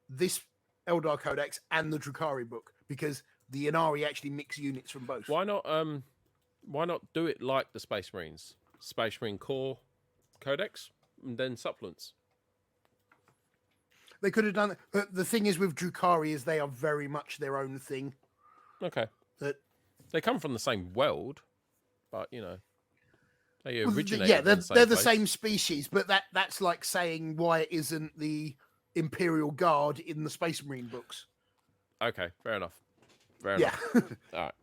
this Eldar Codex and the Drukhari book, because the Inari actually mix units from both. Why not? Why not do it like the Space Marines? Space Marine Core Codex and then supplements. They could have done it. But the thing is with Drukhari is they are very much their own thing. Okay. That they come from the same world, but you know, they originate. Yeah, they're the same species, but that's like saying why it isn't the Imperial Guard in the Space Marine books. Okay, fair enough. Fair enough. All right.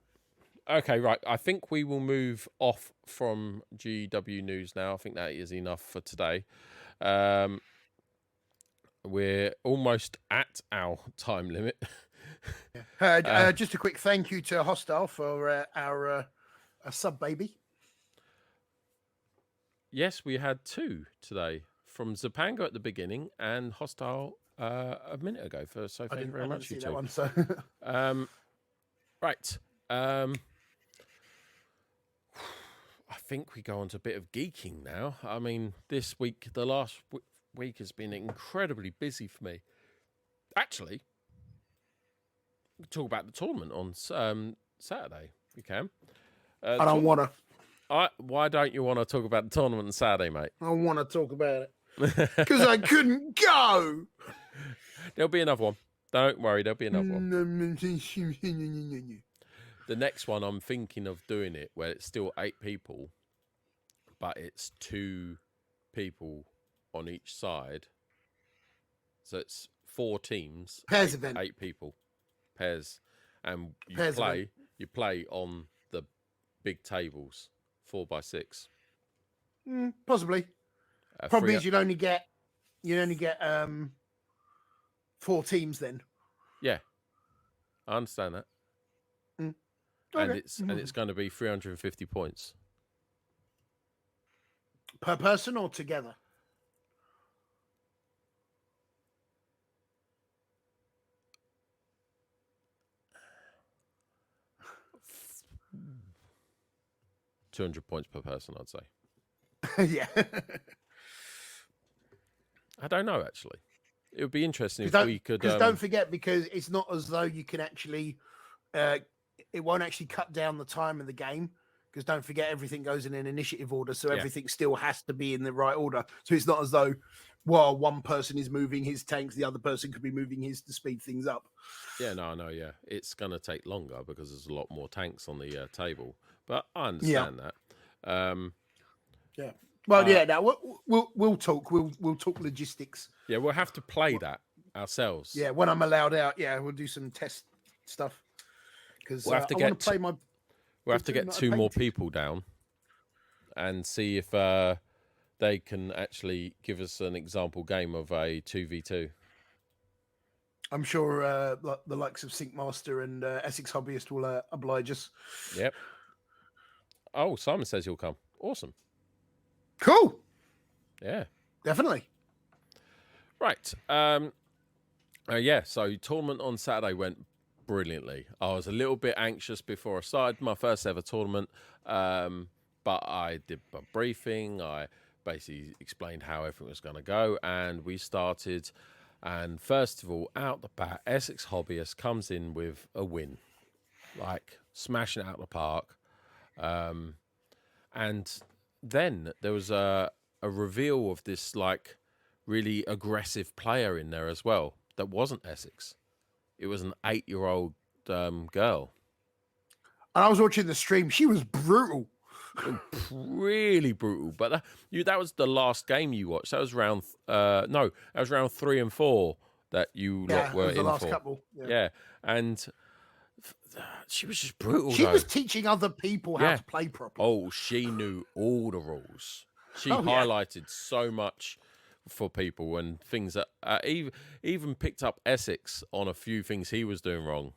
Okay, right. I think we will move off from GW News now. I think that is enough for today. We're almost at our time limit. Just a quick thank you to Hostile for our sub baby. Yes, we had 2 today, from Zapango at the beginning and Hostile a minute ago. So thank you very much, you two. That one, so. Right. I think we go on to a bit of geeking now. I mean, this week, the last week has been incredibly busy for me. Actually, we can talk about the tournament on Saturday. You can. I don't want to. Why don't you want to talk about the tournament on Saturday, mate? I want to talk about it because I couldn't go. There'll be another one. Don't worry, there'll be another one. The next one, I'm thinking of doing it where it's still 8 people, but it's 2 people on each side. So it's 4 teams. Pairs event. 8 people. Pairs. And you play on the big tables, 4x6. Possibly. Probably is you'd only get 4 teams then. Yeah. I understand that. Okay. And it's going to be 350 points. Per person or together? £200 points per person, I'd say. Yeah. I don't know, actually. It would be interesting if we could... Because don't forget, because it's not as though you can actually... it won't actually cut down the time of the game, because don't forget, everything goes in an initiative order, so everything still has to be in the right order. So it's not as though, while one person is moving his tanks, the other person could be moving his to speed things up. Yeah, no, I know, yeah. It's going to take longer because there's a lot more tanks on the table. But I understand that. Yeah. Well, now we'll talk. We'll talk logistics. Yeah, we'll have to play that ourselves. Yeah, when I'm allowed out, we'll do some test stuff. Because we'll have to We'll have to get that I 2 more painted. people down and see if they can actually give us an example game of a 2v2. I'm sure the likes of Syncmaster and Essex Hobbyist will oblige us. Yep. Oh, Simon says he'll come. Awesome. Cool. Yeah. Definitely. Right. Yeah. So tournament on Saturday went brilliantly. I was a little bit anxious before I started my first ever tournament, but I did my briefing. I basically explained how everything was going to go, and we started. And first of all, out the bat, Essex Hobbyist comes in with a win, like smashing it out of the park. And then there was a reveal of this like really aggressive player in there as well that wasn't Essex. It was an 8-year-old girl. And I was watching the stream. She was brutal. Really brutal. But that was the last game you watched. That was round that was round 3 and 4 that you lot were it was the in last for. couple. Yeah, and she was just brutal. She was teaching other people how to play properly. Oh, she knew all the rules. She Oh, yeah. highlighted so much for people and things that even picked up Essex on a few things he was doing wrong.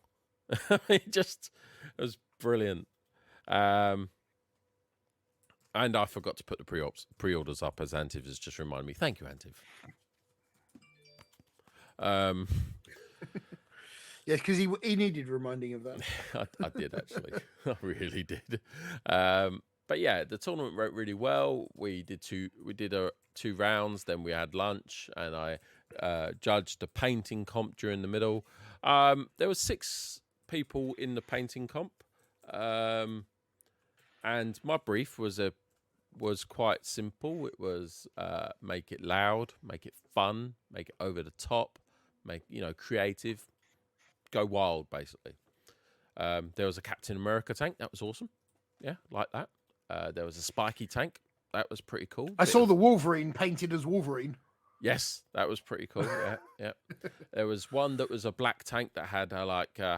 It was brilliant. And I forgot to put the pre-orders up, as Antiv has just reminded me. Thank you, Antiv. Yeah, because he needed reminding of that. I did actually. I really did. But yeah, the tournament went really well. We did two rounds. Then we had lunch, and I judged the painting comp during the middle. There were 6 people in the painting comp, and my brief was quite simple. It was make it loud, make it fun, make it over the top, make creative, go wild, basically. There was a Captain America tank that was awesome. Yeah, like that. There was a spiky tank that was pretty cool. I saw the Wolverine painted as Wolverine. Yes, that was pretty cool. Yeah. There was one that was a black tank that had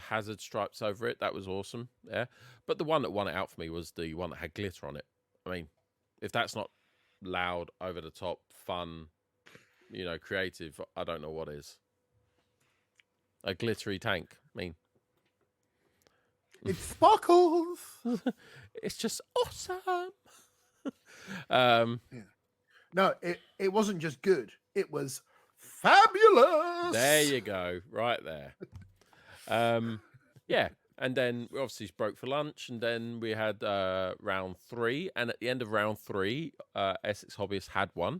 hazard stripes over it. That was awesome. Yeah, but the one that won it out for me was the one that had glitter on it. I mean, if that's not loud, over the top, fun, creative, I don't know what is. A glittery tank. I mean, it sparkles. It's just awesome. No, it wasn't just good. It was fabulous. There you go, right there. Yeah, and then we obviously broke for lunch, and then we had round 3. And at the end of round 3, Essex Hobbyist had won.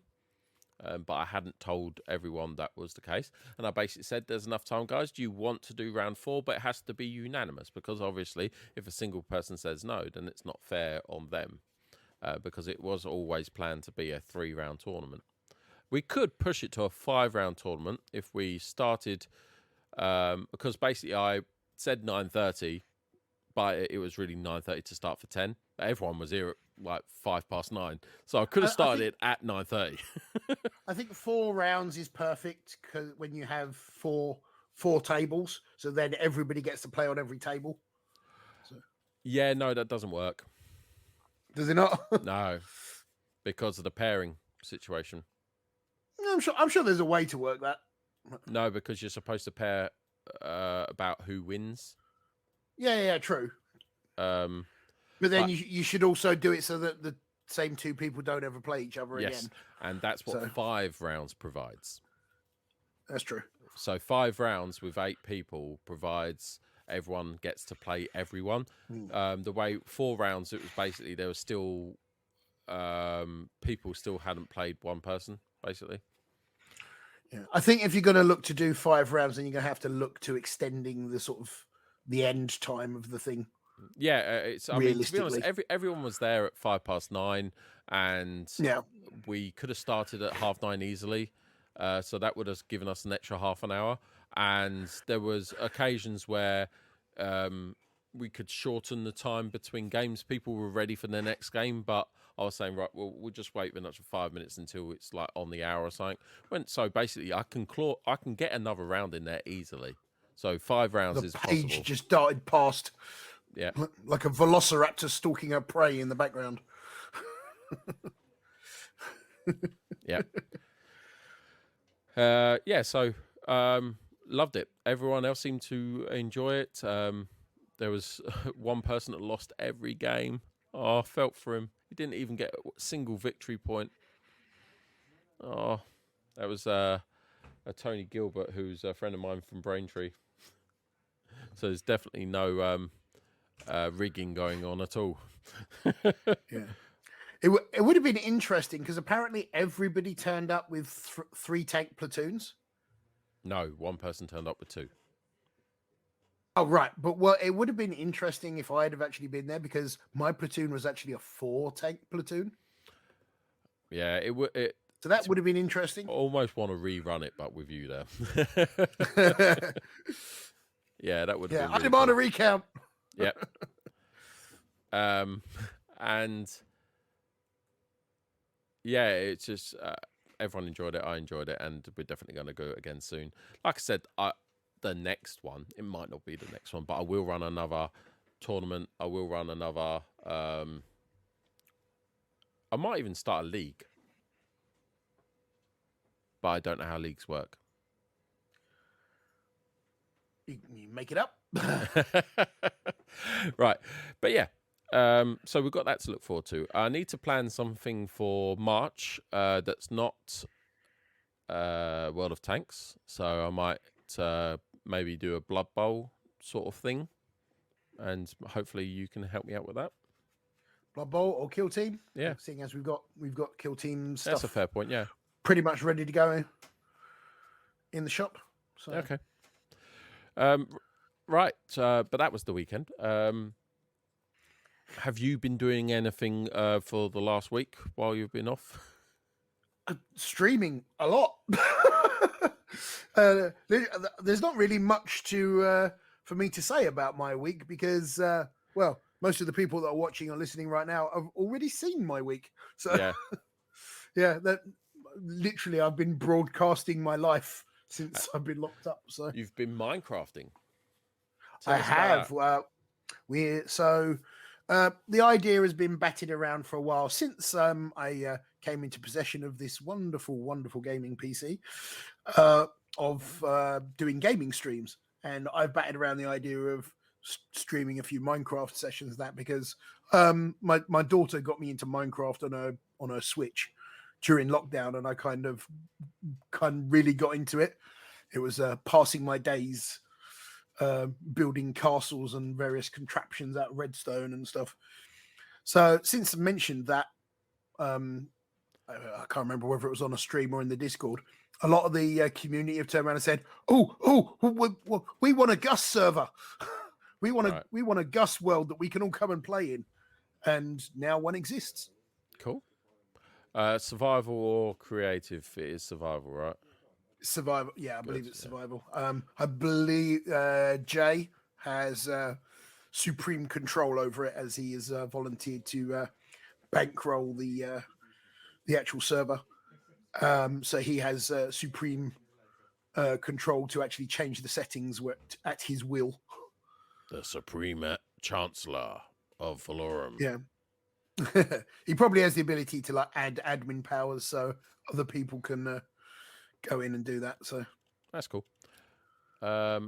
But I hadn't told everyone that was the case. And I basically said, there's enough time, guys. Do you want to do round 4? But it has to be unanimous, because obviously if a single person says no, then it's not fair on them, because it was always planned to be a 3-round tournament. We could push it to a 5-round tournament if we started, because basically I said 9:30, but it was really 9:30 to start for 10. Everyone was here at like 9:05, so I could have started it at 9:30. I think 4 rounds is perfect, because when you have four tables, so then everybody gets to play on every table. So. Yeah, no, that doesn't work. Does it not? No, because of the pairing situation. I'm sure there's a way to work that. No, because you're supposed to pair about who wins. Yeah, true. But then you should also do it so that the same 2 people don't ever play each other again. And that's what 5 rounds provides. That's true. So 5 rounds with 8 people provides everyone gets to play everyone. The way 4 rounds, it was basically there was still people still hadn't played one person, basically. Yeah, I think if you're going to look to do 5 rounds, then you're going to have to look to extending the sort of the end time of the thing. Yeah, I mean, to be honest, everyone was there at 9:05, and we could have started at 9:30 easily. So that would have given us an extra half an hour. And there was occasions where we could shorten the time between games. People were ready for their next game, but I was saying, right, well, we'll just wait for an extra 5 minutes until it's like on the hour or something. So basically, I can get another round in there easily. So 5 rounds is possible. The page just darted past Yeah. Like a velociraptor stalking a prey in the background. Yeah. Yeah, so loved it. Everyone else seemed to enjoy it. There was one person that lost every game. Oh, I felt for him. He didn't even get a single victory point. Oh, that was a Tony Gilbert, who's a friend of mine from Braintree. So there's definitely no rigging going on at all. Yeah. It would have been interesting because apparently everybody turned up with 3 tank platoons. No, one person turned up with 2. Oh, right. But it would have been interesting if I'd have actually been there because my platoon was actually a 4 tank platoon. Yeah, it would. So that would have been interesting. Almost want to rerun it, but with you there. Yeah, that would have been. I demand a recount. Yep. And yeah, it's just everyone enjoyed it. I enjoyed it, and we're definitely going to go again soon. Like I said, the next one, it might not be the next one, but I will run another tournament. I will run another. I might even start a league, but I don't know how leagues work. You make it up. Right. But yeah. So we've got that to look forward to. I need to plan something for March that's not World of Tanks. So I might maybe do a Blood Bowl sort of thing. And hopefully you can help me out with that. Blood Bowl or Kill Team? Yeah. Seeing as we've got Kill Team stuff. That's a fair point, yeah. Pretty much ready to go in the shop. So. Okay. Right. But that was the weekend. Have you been doing anything for the last week while you've been off? Streaming a lot. There's not really much to for me to say about my week because, well, most of the people that are watching or listening right now have already seen my week. So, Yeah, yeah, that literally I've been broadcasting my life since I've been locked up. So you've been Minecrafting. I have. The idea has been batted around for a while since I came into possession of this wonderful, wonderful gaming PC of doing gaming streams, and I've batted around the idea of streaming a few Minecraft sessions. Because my daughter got me into Minecraft on her Switch during lockdown, and I kind of really got into it. It was passing my days. Building castles and various contraptions out of redstone and stuff. So since I mentioned that, I can't remember whether it was on a stream or in the Discord, a lot of the community have turned around and said, we want a Gus server. we want a Gus world that we can all come and play in. And now one exists. Cool. Survival or creative? It is survival, right? Survival, yeah, I believe it's survival. I believe Jay has supreme control over it as he has volunteered to bankroll the actual server. So he has supreme control to actually change the settings at his will. The Supreme Chancellor of Valorum. Yeah. He probably has the ability to add admin powers so other people can go in and do that. So that's cool. I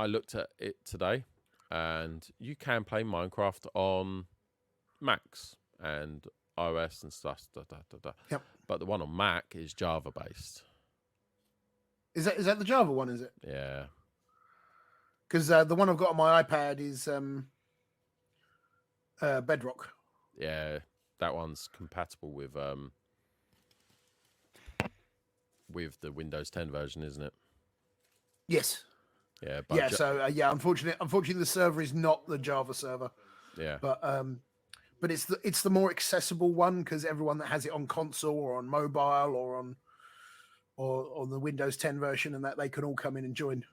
looked at it today, and you can play Minecraft on Macs and iOS and stuff. Yep. But the one on Mac is Java based. Is that the Java one? Is it? Yeah. Because the one I've got on my iPad is Bedrock. Yeah, that one's compatible with the Windows 10 version, isn't it? Yes. Yeah. But unfortunately, the server is not the Java server. Yeah. But it's the more accessible one because everyone that has it on console or on mobile or on the Windows 10 version and that they can all come in and join.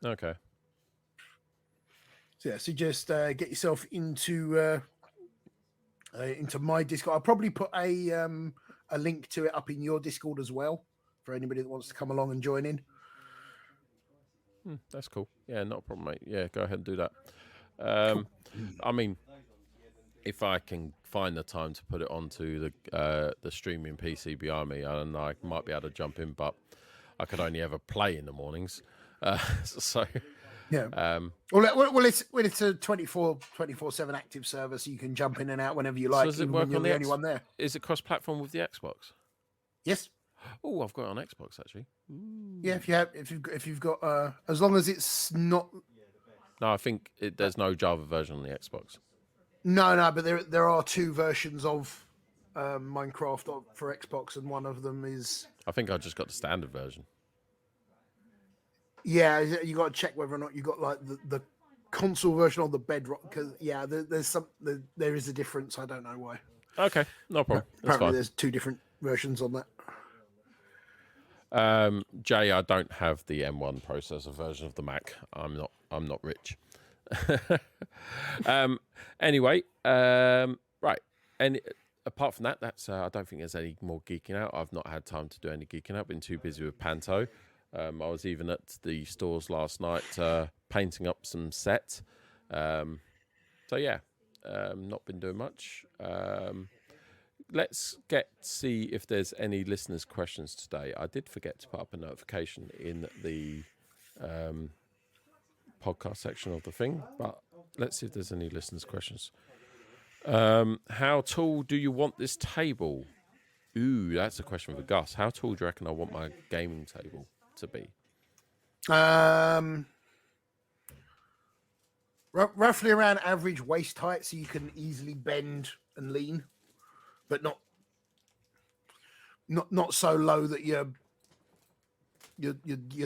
Okay. So so just get yourself into my Discord. I'll probably put a link to it up in your Discord as well for anybody that wants to come along and join in. That's cool. Yeah, not a problem, mate. Yeah, go ahead and do that. I mean, if I can find the time to put it onto the streaming PC behind me, and I might be able to jump in, but I could only ever play in the mornings. So Yeah. Well, it's a 24/7 active server, so you can jump in and out whenever you so like, does it even work when you're on the the only one there. Is it cross-platform with the Xbox? Yes. Oh, I've got it on Xbox actually. Yeah, if you've got as long as it's not. No, I think there's no Java version on the Xbox. No, but there are two versions of Minecraft for Xbox, and one of them is. I think I just got the standard version. Yeah, you got to check whether or not you got like the console version or the Bedrock, because there is a difference. I don't know why. Okay, no problem. Apparently, there's two different versions on that. Jay, I don't have the M1 processor version of the Mac. I'm not rich. Anyway, right. And apart from that, I don't think there's any more geeking out. I've not had time to do any geeking out. Been too busy with Panto. I was even at the stores last night painting up some set. So yeah, not been doing much. Let's see if there's any listeners' questions today. I did forget to put up a notification in the podcast section of the thing, but let's see if there's any listeners' questions. How tall do you want this table? Ooh, that's a question for Gus. How tall do you reckon I want my gaming table to be? Roughly around average waist height, so you can easily bend and lean, but not so low that you're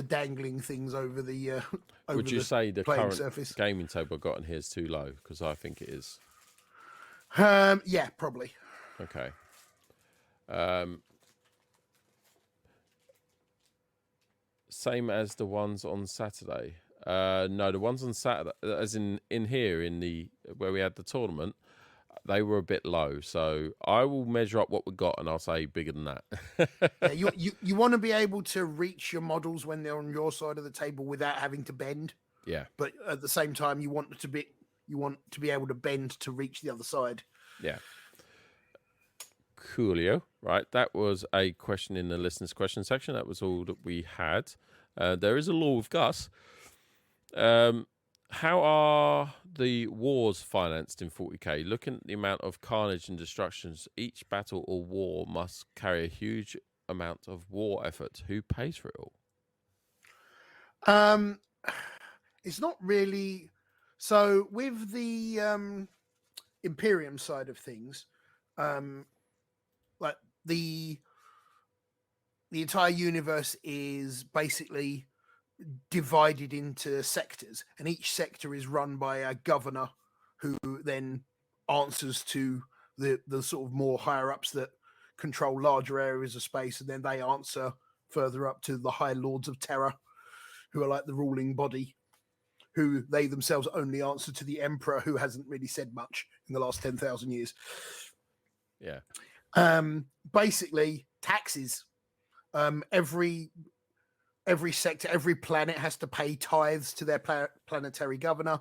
dangling things over the. Over Would you say the current surface gaming table I've got in here is too low? Because I think it is. Yeah, probably. Okay. Same as the ones on Saturday. No, the ones on Saturday, as in here in the where we had the tournament, they were a bit low. So I will measure up what we got, and I'll say bigger than that. Yeah, you want to be able to reach your models when they're on your side of the table without having to bend. Yeah. But at the same time, you want to be able to bend to reach the other side. Yeah. Coolio. Right. That was a question in the listeners' question section. That was all that we had. There is a law with Gus. How are the wars financed in 40k? Looking at the amount of carnage and destructions, each battle or war must carry a huge amount of war effort. Who pays for it all? It's not really. So with the Imperium side of things, like the entire universe is basically divided into sectors, and each sector is run by a governor who then answers to the sort of more higher ups that control larger areas of space, and then they answer further up to the High Lords of Terror, who are like the ruling body, who they themselves only answer to the Emperor, who hasn't really said much in the last 10,000 years. Yeah. Basically, taxes. Every sector, every planet has to pay tithes to their planetary governor.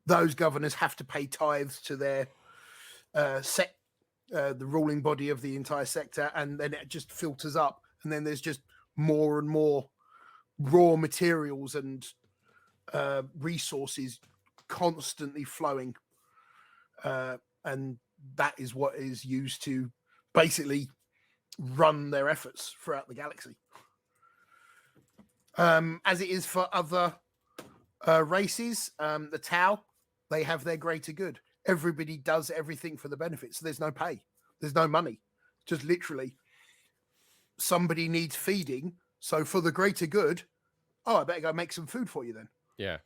Those governors have to pay tithes to their the ruling body of the entire sector, and then it just filters up, and then there's just more and more raw materials and resources constantly flowing, and that is what is used to basically run their efforts throughout the galaxy. As it is for other races, the Tau, they have their greater good. Everybody does everything for the benefit, so there's no pay, there's no money. Just literally, somebody needs feeding, so for the greater good, I better go make some food for you then. Yeah.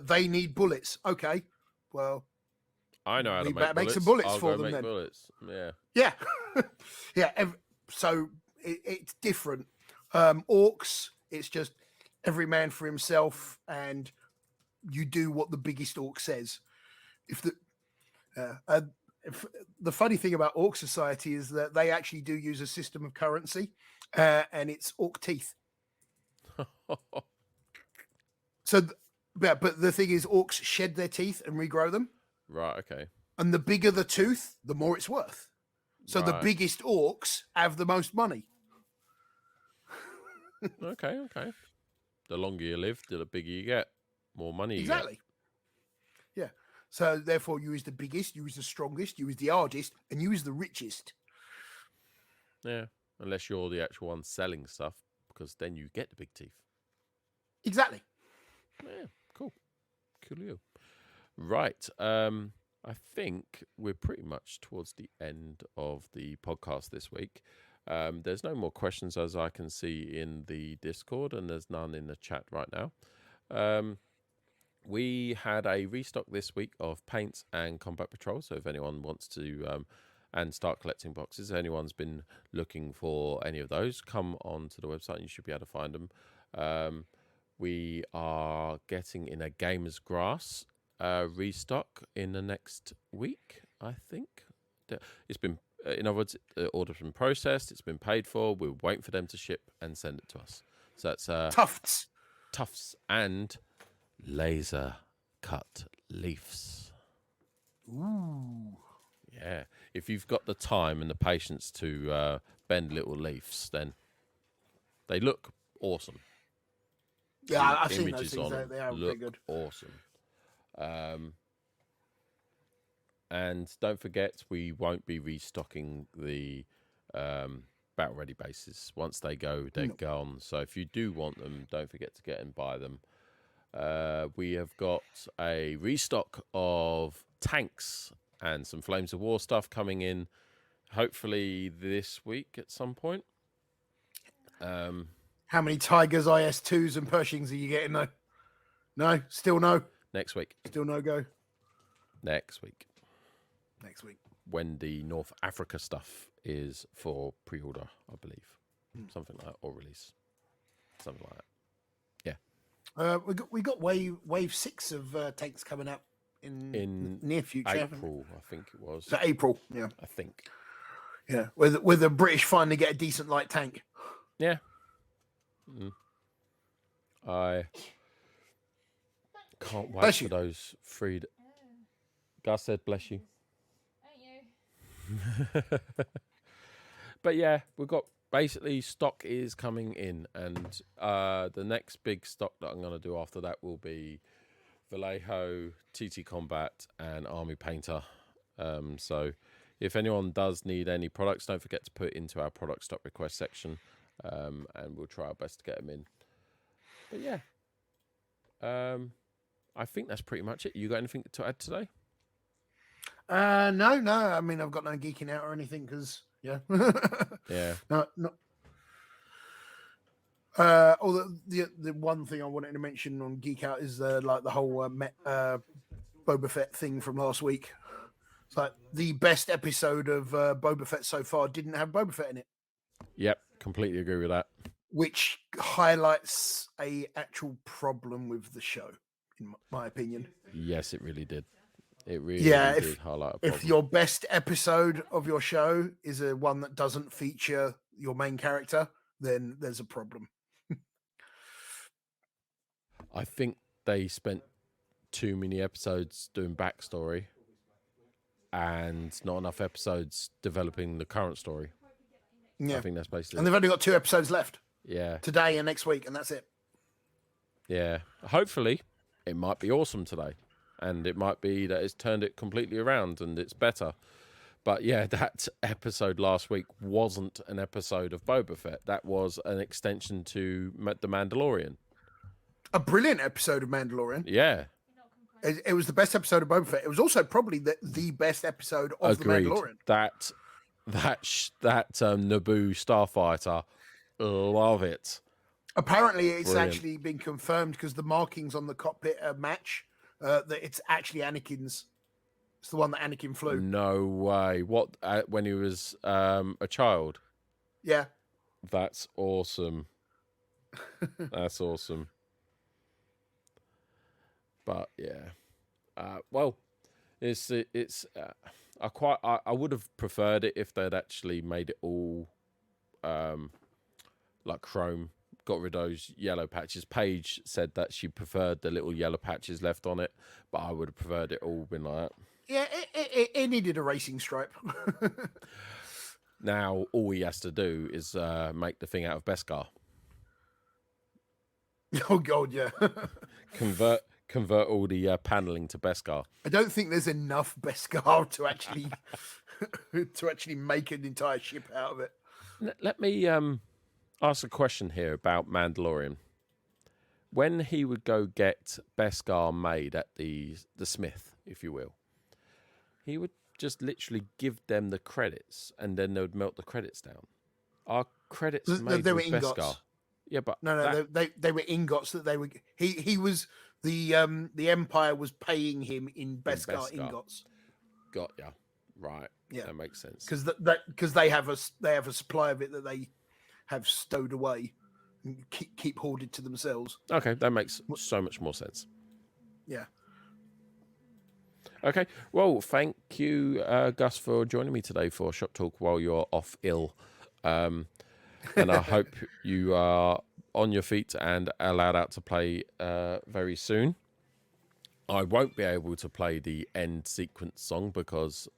They need bullets. Okay, well, I know how to make some bullets for them then. Bullets. Yeah. Yeah. So it's different. Orcs, it's just every man for himself, and you do what the biggest orc says. If the funny thing about Orc Society is that they actually do use a system of currency, and it's orc teeth. So but the thing is, orcs shed their teeth and regrow them, Right. Okay. and the bigger the tooth, the more it's worth. So the Right. biggest orcs have the most money. Okay. Okay. The longer you live, the bigger you get, more money you get. Exactly. Yeah. So therefore, you is the biggest, you is the strongest, you is the hardest, and you is the richest. Yeah. Unless you're the actual one selling stuff, because then you get the big teeth. Exactly. Yeah. Cool. Coolio. Right. I think we're pretty much towards the end of the podcast this week. There's no more questions as I can see in the Discord, and there's none in the chat right now. We had a restock this week of paints and combat patrol. So if anyone wants to and start collecting boxes, if anyone's been looking for any of those, come on to the website and you should be able to find them. We are getting in a Gamer's Grass restock in the next week, I think. It's been, in other words, the order's been processed, it's been paid for. We're waiting for them to ship and send it to us. So that's Tufts and laser cut leaves. Ooh. Yeah. If you've got the time and the patience to bend little leaves, then they look awesome. Yeah, The I've seen those images things. on them They are look pretty good. awesome. And don't forget, we won't be restocking the battle ready bases. Once they go, they're gone. So if you do want them, don't forget to get and buy them. We have got a restock of tanks and some Flames of War stuff coming in, hopefully this week at some point. How many Tigers IS2s and Pershings are you getting though? No, still no. Next week. Still no go. Next week. Next week. When the North Africa stuff is for pre-order, I believe. Something like that, or release. Something like that. Yeah. We got wave 6 of tanks coming up in near future. April, I think it was. So April, yeah. I think. Yeah, with the British finally get a decent light tank. Yeah. I can't wait Bless for you. those freed. Gus said, bless you. But yeah, we've got basically stock is coming in, and the next big stock that I'm going to do after that will be Vallejo, TT Combat, and Army Painter. So if anyone does need any products, don't forget to put it into our product stock request section, and we'll try our best to get them in. But yeah, I think that's pretty much it. You got anything to add today? No. I mean, I've got no geeking out or anything because yeah. No. Oh, the one thing I wanted to mention on Geek Out is like the whole Boba Fett thing from last week. It's like the best episode of Boba Fett so far didn't have Boba Fett in it. Yep, completely agree with that. Which highlights a actual problem with the show, in my opinion. Yes, it really did. It really, yeah, did highlight a problem. If your best episode of your show is a one that doesn't feature your main character, then there's a problem. I think they spent too many episodes doing backstory and not enough episodes developing the current story. Yeah. I think that's basically And they've only got 2 episodes left. Yeah. Today and next week, and that's it. Yeah. Hopefully, it might be awesome today. And it might be that it's turned it completely around and it's better. But yeah, that episode last week wasn't an episode of Boba Fett. That was an extension to The Mandalorian. A brilliant episode of Mandalorian. Yeah. It was the best episode of Boba Fett. It was also probably the best episode of Agreed. The Mandalorian. That Naboo starfighter, love it. Apparently, it's Brilliant. actually been confirmed because the markings on the cockpit match that it's actually Anakin's. It's the one that Anakin flew. No way. What, when he was a child? Yeah. That's awesome. That's awesome. But yeah, well, I would have preferred it if they'd actually made it all like chrome got rid of those yellow patches. Paige said that she preferred the little yellow patches left on it, but I would have preferred it all been like that. Yeah, it needed a racing stripe. Now all he has to do is make the thing out of Beskar. Oh God, yeah. Convert all the paneling to Beskar. I don't think there's enough Beskar to actually make an entire ship out of it. Let me ask a question here about Mandalorian. When he would go get Beskar made at the smith, if you will, he would just literally give them the credits, and then they would melt the credits down. Are credits made they were with ingots. Beskar? Yeah, but no, they were ingots that they were. He was the Empire was paying him in Beskar ingots. Got ya. Right. Yeah, that makes sense. Because they have a supply of it that they have stowed away and keep hoarded to themselves. Okay, that makes so much more sense. Yeah. Okay. Well, thank you, Gus, for joining me today for Shop Talk while you're off ill. And I hope you are on your feet and allowed out to play very soon. I won't be able to play the end sequence song because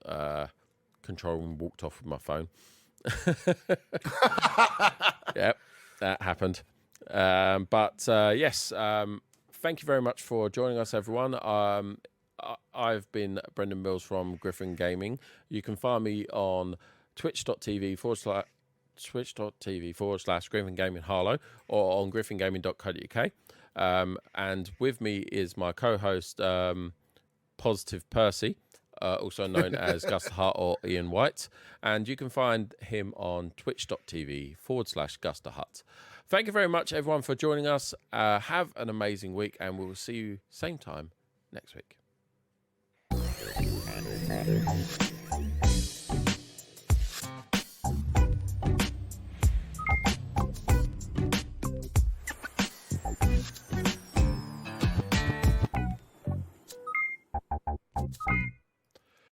Control Room walked off with my phone. Yep, that happened. But yes, thank you very much for joining us, everyone. I've been Brendan Mills from Griffin Gaming. You can find me on twitch.tv/Griffin Gaming Harlow or on griffingaming.co.uk. And with me is my co-host, Positive Percy, also known as Gus the Hutt or Ian White. And you can find him on twitch.tv/Gus the Hutt. Thank you very much, everyone, for joining us. Have an amazing week, and we'll see you same time next week.